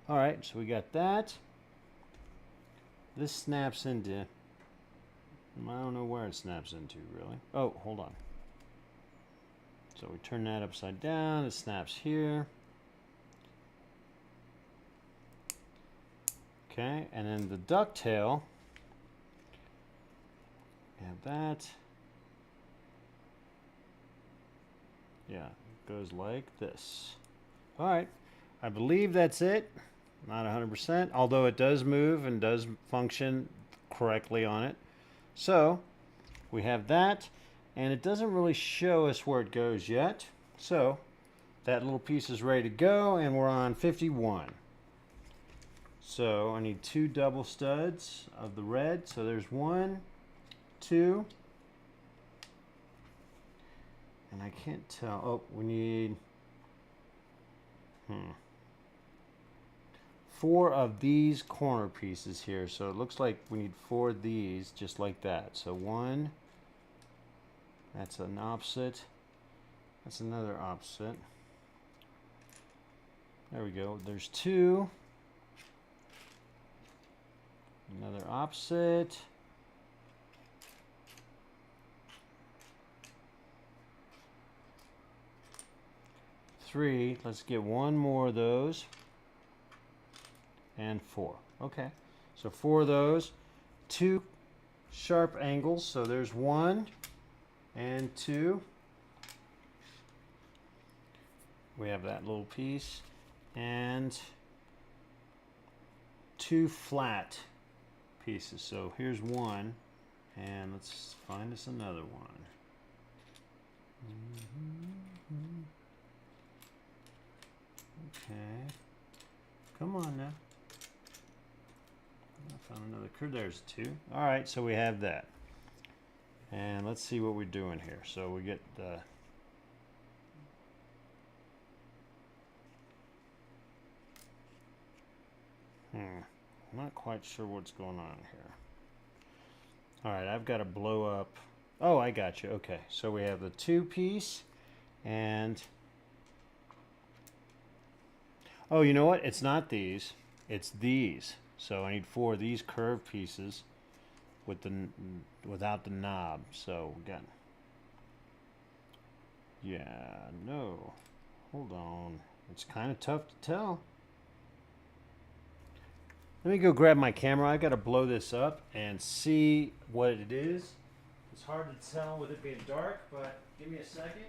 All right, so we got that. This snaps into, I don't know where it snaps into really. Oh, hold on. So we turn that upside down, it snaps here. Okay, and then the ducktail, have that. Yeah, it goes like this. All right, I believe that's it. Not 100%, although it does move and does function correctly on it. So we have that, and it doesn't really show us where it goes yet. So that little piece is ready to go, and we're on 51. So I need 2 double studs of the red. So there's 1, 2, and I can't tell. Oh, we need 4 of these corner pieces here. So it looks like we need 4 of these, just like that. So 1, that's an opposite. That's another opposite. There we go. There's 2. Another opposite. Three. Let's get 1 more of those. And 4. Okay. So 4 of those. 2 sharp angles. So there's 1 and 2. We have that little piece. And 2 flat pieces. So here's 1, and let's find us another one. Okay, come on now. I found another curve. There's 2. All right, so we have that, and let's see what we're doing here. So we get the I'm not quite sure what's going on here. All right, I've got to blow up. Oh, I got you. Okay, so we have the 2 piece, and oh, you know what? It's not these. It's these. So I need 4 of these curved pieces with the without the knob. So we got. Yeah, no. Hold on. It's kind of tough to tell. Let me go grab my camera. I got to blow this up and see what it is. It's hard to tell with it being dark, but give me a second.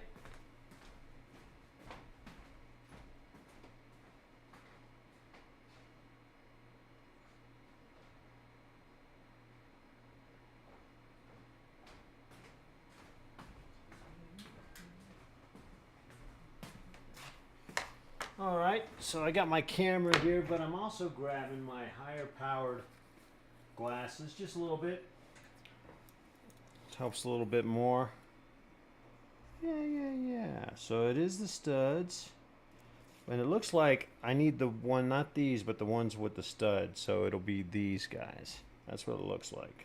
All right, so I got my camera here, but I'm also grabbing my higher powered glasses just a little bit. It helps a little bit more. Yeah. So it is the studs. And it looks like I need the one, not these, but the ones with the studs. So it'll be these guys. That's what it looks like.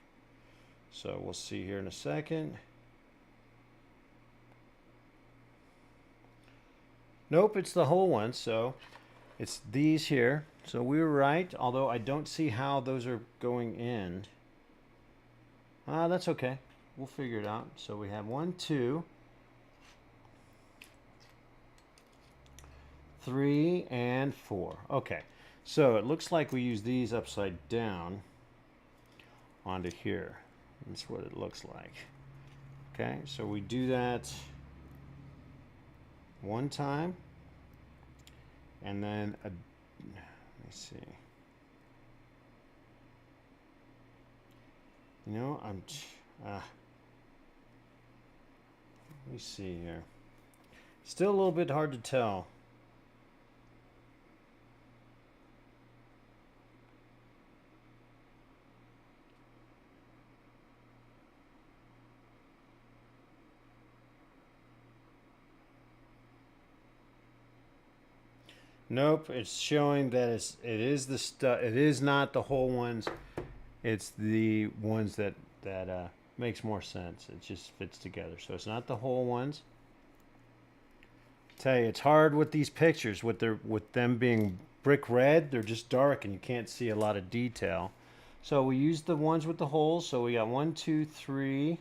So we'll see here in a second. Nope, it's the whole one, so it's these here. So we were right, although I don't see how those are going in. That's okay. We'll figure it out. So we have 1, 2, 3, and 4. Okay, so it looks like we use these upside down onto here. That's what it looks like. Okay, so we do that 1 time, and then let me see. You know, let me see here. Still a little bit hard to tell. Nope, it's showing that it is the stuff. It is not the whole ones. It's the ones that makes more sense. It just fits together. So it's not the whole ones. Tell you, it's hard with these pictures with them being brick red. They're just dark and you can't see a lot of detail. So we used the ones with the holes. So we got 1, 2, 3,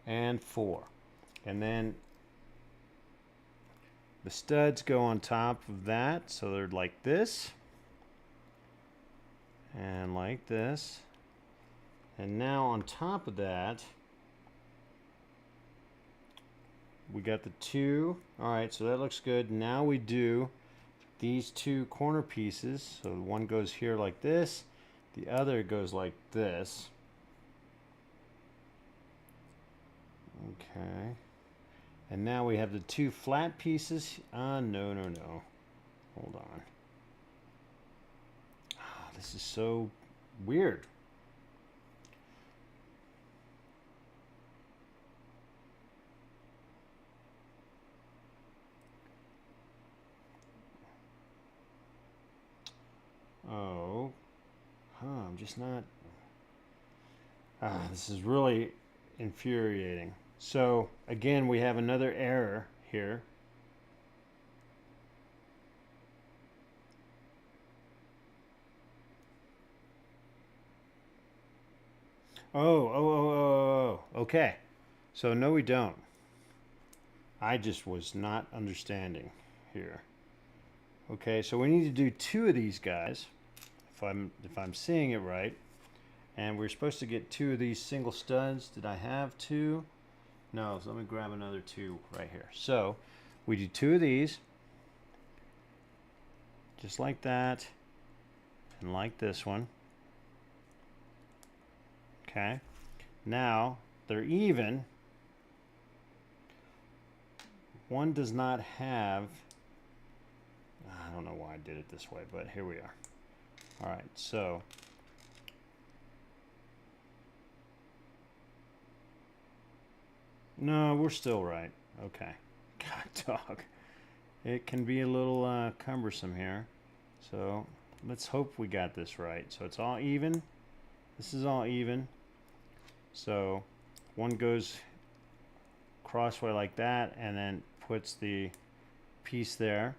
and 4, and then the studs go on top of that, so they're like this and like this. And now on top of that, we got the 2. All right, so that looks good. Now we do these 2 corner pieces. So one goes here like this, the other goes like this. Okay. And now we have the 2 flat pieces. No. Hold on. Oh, this is so weird. Oh. I'm just not... this is really infuriating. So again, we have another error here. Oh. Okay. So no, we don't. I just was not understanding here. Okay, so we need to do 2 of these guys, if I'm seeing it right. And we're supposed to get 2 of these single studs. Did I have 2? No, so let me grab another 2 right here. So we do 2 of these, just like that, and like this one. Okay, now they're even. One does not have, I don't know why I did it this way, but here we are. All right, so no, we're still right. Okay. God, dog. It can be a little cumbersome here. So let's hope we got this right. So it's all even. This is all even. So one goes crossway like that and then puts the piece there.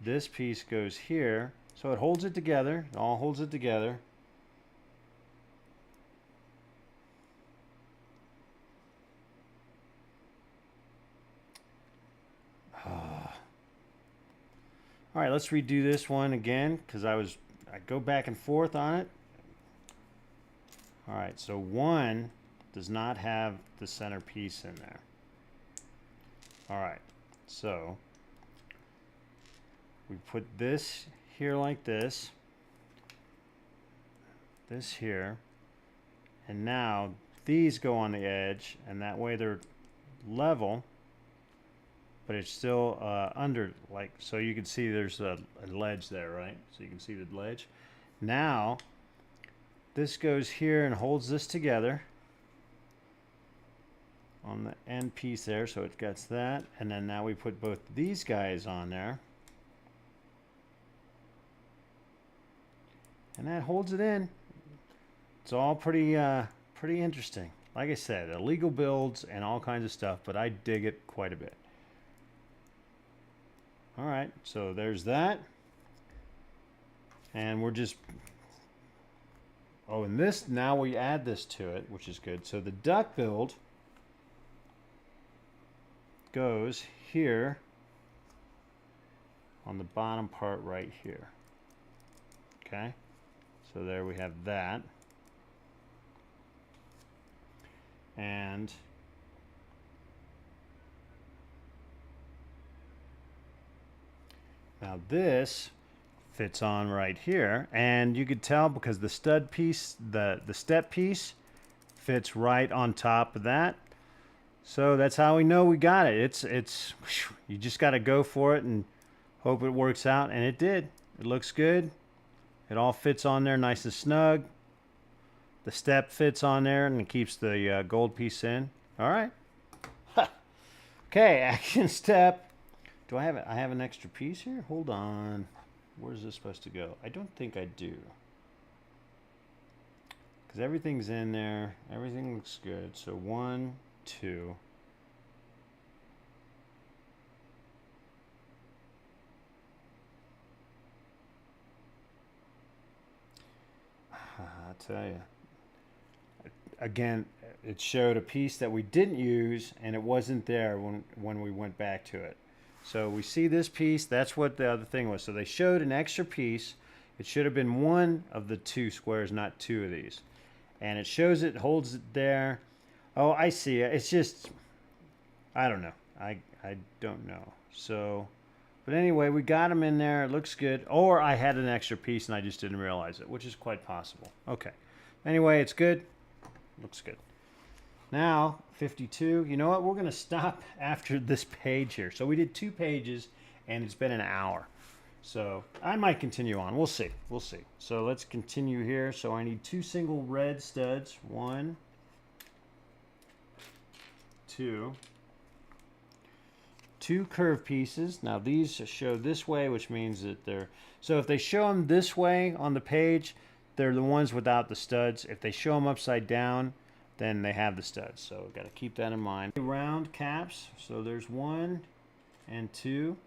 This piece goes here. So it holds it together. It all holds it together. All right, let's redo this one again because I go back and forth on it. All right, so 1 does not have the center piece in there. All right, so we put this here like this, this here, and now these go on the edge, and that way they're level. But it's still under, like, so you can see there's a ledge there, right? So you can see the ledge. Now, this goes here and holds this together on the end piece there, so it gets that. And then now we put both these guys on there. And that holds it in. It's all pretty interesting. Like I said, illegal builds and all kinds of stuff, but I dig it quite a bit. All right, so there's that. And we're just, and this, now we add this to it, which is good. So the duck build goes here on the bottom part right here. Okay, so there we have that. And now this fits on right here, and you could tell because the stud piece, the step piece fits right on top of that. So that's how we know we got it. You just got to go for it and hope it works out, and it did. It looks good. It all fits on there nice and snug. The step fits on there and it keeps the gold piece in. All right. Okay, action step. Do I have it? I have an extra piece here? Hold on. Where's this supposed to go? I don't think I do. Because everything's in there. Everything looks good. So 1, 2. I'll tell you. Again, it showed a piece that we didn't use, and it wasn't there when we went back to it. So we see this piece. That's what the other thing was. So they showed an extra piece. It should have been one of the 2 squares, not 2 of these. And it shows it, holds it there. Oh, I see it. It's just, I don't know. I don't know. So, but anyway, we got them in there. It looks good. Or I had an extra piece and I just didn't realize it, which is quite possible. Okay. Anyway, it's good. Looks good. Now, 52. You know what? We're going to stop after this page here. So we did 2 pages, and it's been an hour. So I might continue on. We'll see. We'll see. So let's continue here. So I need 2 single red studs. 1, 2. 2 curved pieces. Now these show this way, which means that they're... So if they show them this way on the page, they're the ones without the studs. If they show them upside down, then they have the studs. So we've got to keep that in mind. Round caps. So there's 1 and 2.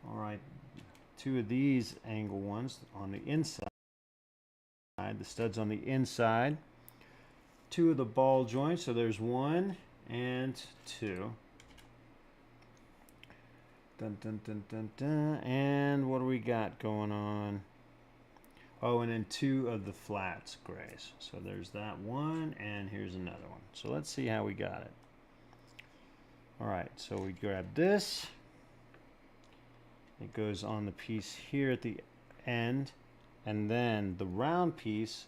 All right, 2 of these angle ones on the inside. The studs on the inside. 2 of the ball joints. So there's 1 and 2. Dun, dun, dun, dun, dun. And what do we got going on? Oh, and then 2 of the flats grays. So there's that one, and here's another one. So let's see how we got it. All right, so we grab this. It goes on the piece here at the end, and then the round piece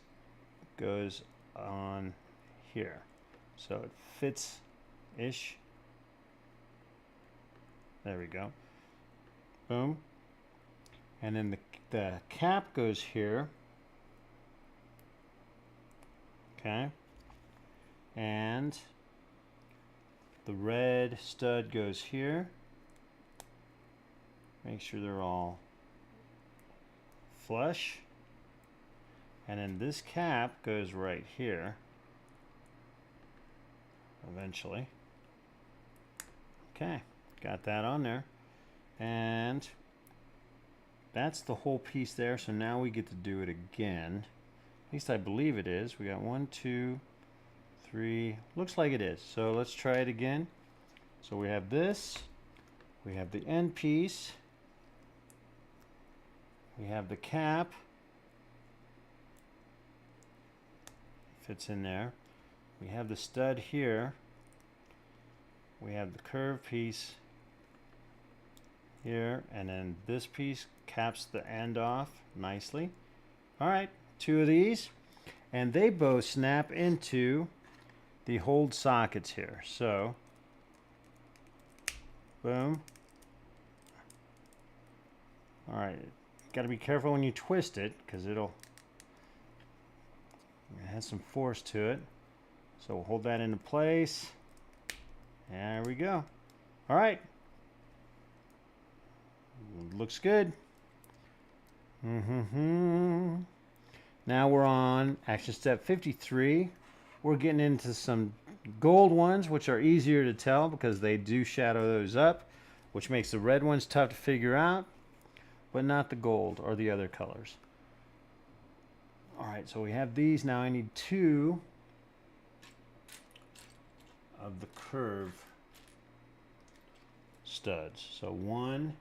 goes on here. So it fits-ish. There we go. Boom. And then the cap goes here. Okay. And the red stud goes here. Make sure they're all flush. And then this cap goes right here. Eventually. Okay. Got that on there. And that's the whole piece there. So now we get to do it again. At least I believe it is. We got 1, 2, 3. Looks like it is. So let's try it again. So we have this. We have the end piece. We have the cap. Fits in there. We have the stud here. We have the curved piece here, and then this piece caps the end off nicely. All right, 2 of these, and they both snap into the hold sockets here. So, boom. All right, got to be careful when you twist it because it has some force to it. So we'll hold that into place. There we go. All right. Looks good. Now we're on action step 53. We're getting into some gold ones, which are easier to tell because they do shadow those up, which makes the red ones tough to figure out, but not the gold or the other colors. All right, so we have these. Now I need 2 of the curve studs. So 1.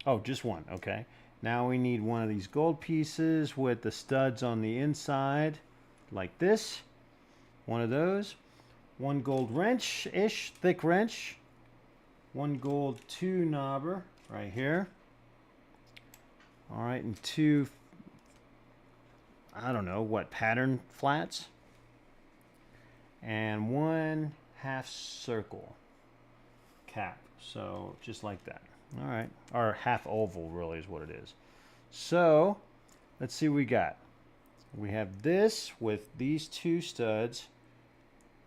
Oh, just 1. Okay. Now we need 1 of these gold pieces with the studs on the inside, like this. 1 of those. 1 gold wrench-ish, thick wrench. 1 gold 2 knobber right here. All right, and 2, I don't know, what, pattern flats. and 1/2 circle cap. So just like that. All right, or half oval really is what it is. So let's see what we got. We have this with these 2 studs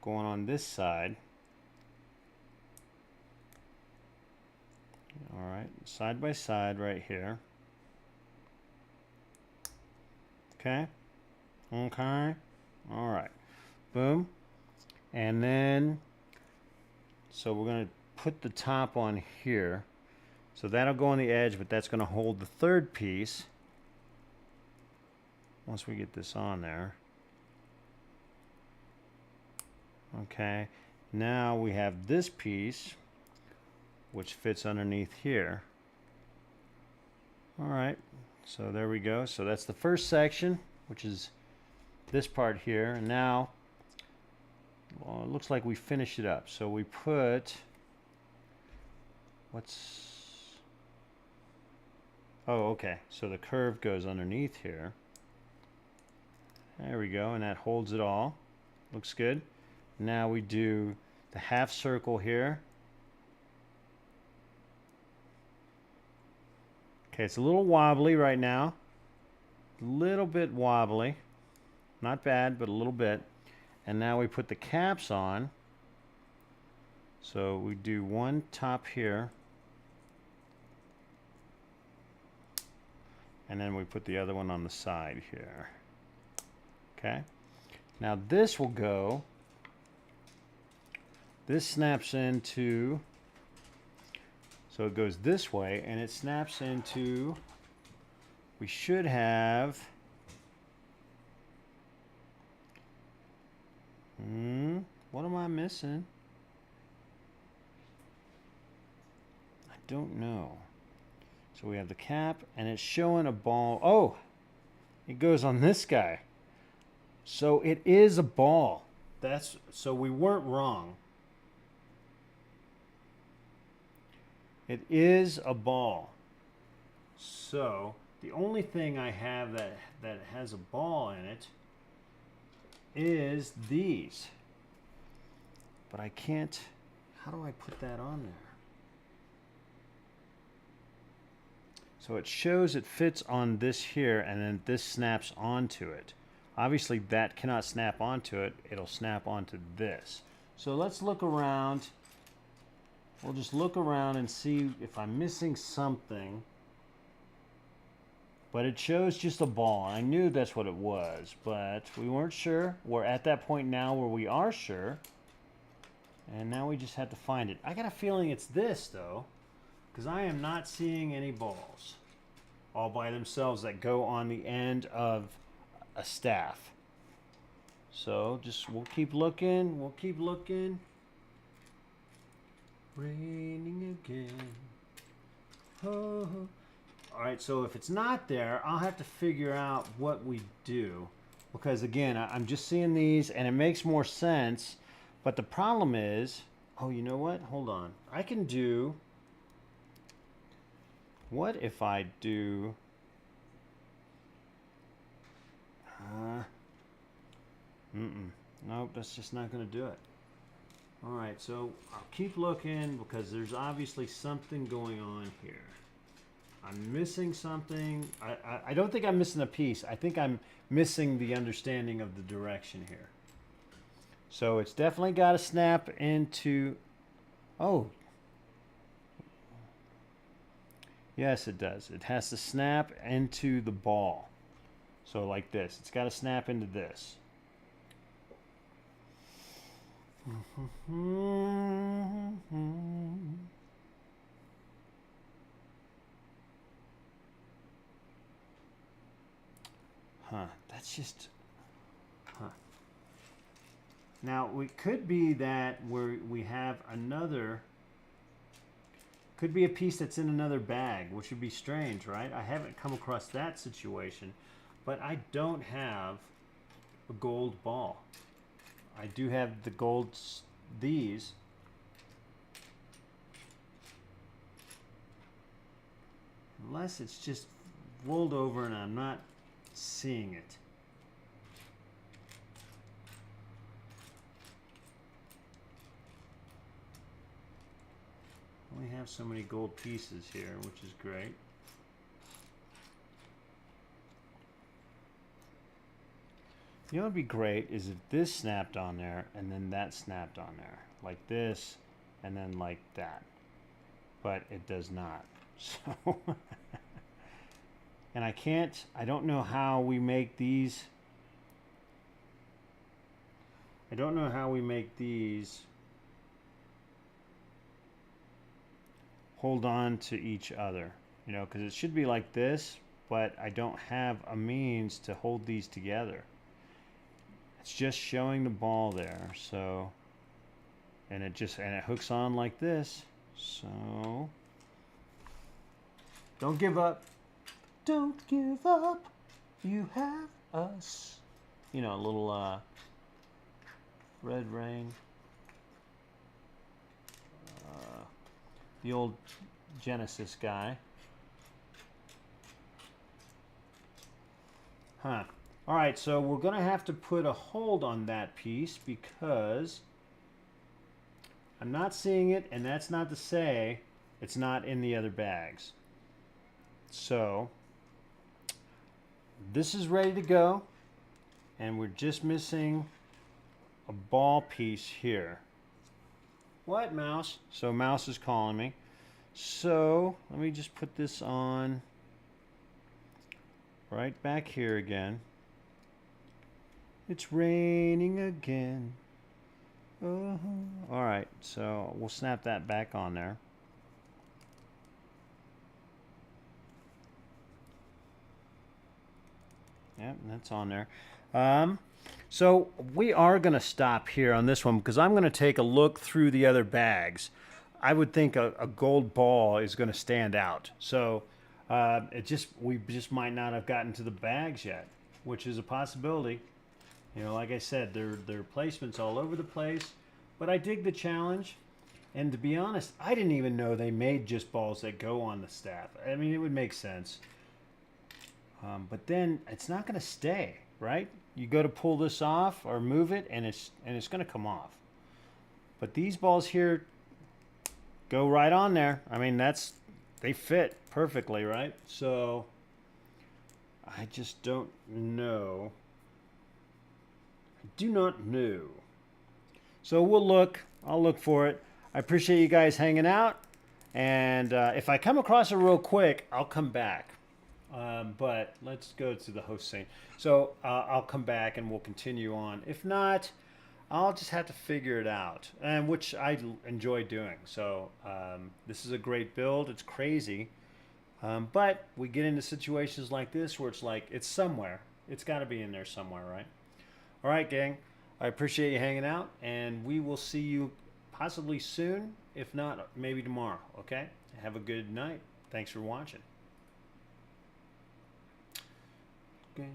going on this side. All right, side by side right here. Okay. Okay. All right. Boom. And then, so we're going to put the top on here. So that'll go on the edge, but that's going to hold the 3rd piece. Once we get this on there. Okay. Now we have this piece, which fits underneath here. All right. So there we go. So that's the first section, which is this part here. And now, well, it looks like we finished it up. So we put, oh, okay. So the curve goes underneath here. There we go. And that holds it all. Looks good. Now we do the half circle here. Okay, it's a little wobbly right now. A little bit wobbly. Not bad, but a little bit. And now we put the caps on. So we do one top here. And then we put the other one on the side here. Okay. Now this will go. This snaps into, so it goes this way, and it snaps into, we should have, what am I missing? I don't know. So we have the cap, and it's showing a ball. Oh, it goes on this guy. So it is a ball. So we weren't wrong. It is a ball. So the only thing I have that has a ball in it is these. But I can't, how do I put that on there? So it shows it fits on this here, and then this snaps onto it. Obviously that cannot snap onto it. It'll snap onto this. So let's look around. We'll just look around and see if I'm missing something. But it shows just a ball. I knew that's what it was, but we weren't sure. We're at that point now where we are sure. And now we just have to find it. I got a feeling it's this, though, because I am not seeing any balls all by themselves that go on the end of a staff. So just, we'll keep looking. We'll keep looking. Raining again. Oh. All right, so if it's not there, I'll have to figure out what we do, because again, I'm just seeing these and it makes more sense, but the problem is, oh, you know what? Hold on. I can do, what if I do, nope, that's just not going to do it. All right, so I'll keep looking because there's obviously something going on here. I'm missing something. I don't think I'm missing a piece. I think I'm missing the understanding of the direction here. So it's definitely got to snap into, oh. Yes, it does. It has to snap into the ball. So like this. It's got to snap into this. Huh, that's just, huh. Now, it could be that we have another, could be a piece that's in another bag, which would be strange, right? I haven't come across that situation, but I don't have a gold ball. I do have the gold, these. Unless it's just rolled over and I'm not seeing it. have so many gold pieces here, which is great. You know what would be great is if this snapped on there and then that snapped on there. Like this and then like that. But it does not. So and I don't know how we make these. I don't know how we make these hold on to each other, you know, because it should be like this, but I don't have a means to hold these together. It's just showing the ball there, so, and it hooks on like this, so don't give up. Don't give up. You have us. You know, a little Red Rain. The old Genesis guy. Huh. Alright, so we're going to have to put a hold on that piece because I'm not seeing it, and that's not to say it's not in the other bags. So, this is ready to go, and we're just missing a ball piece here. What, Mouse? So Mouse is calling me. So let me just put this on right back here again. It's raining again. All right, so we'll snap that back on there. Yep, that's on there. So we are going to stop here on this one because I'm going to take a look through the other bags. I would think a gold ball is going to stand out. So we just might not have gotten to the bags yet, which is a possibility. You know, like I said, there are placements all over the place, but I dig the challenge. And to be honest, I didn't even know they made just balls that go on the staff. I mean, it would make sense. But then it's not going to stay, right? You go to pull this off or move it, and it's going to come off. But these balls here go right on there. I mean, they fit perfectly, right? So I just don't know. I do not know. So we'll look. I'll look for it. I appreciate you guys hanging out. And if I come across it real quick, I'll come back. But let's go to the host scene. So I'll come back and we'll continue on. If not, I'll just have to figure it out, and which I enjoy doing. So this is a great build. It's crazy. But we get into situations like this where it's like, it's somewhere. It's got to be in there somewhere, right? All right, gang. I appreciate you hanging out, and we will see you possibly soon. If not, maybe tomorrow, okay? Have a good night. Thanks for watching. Okay.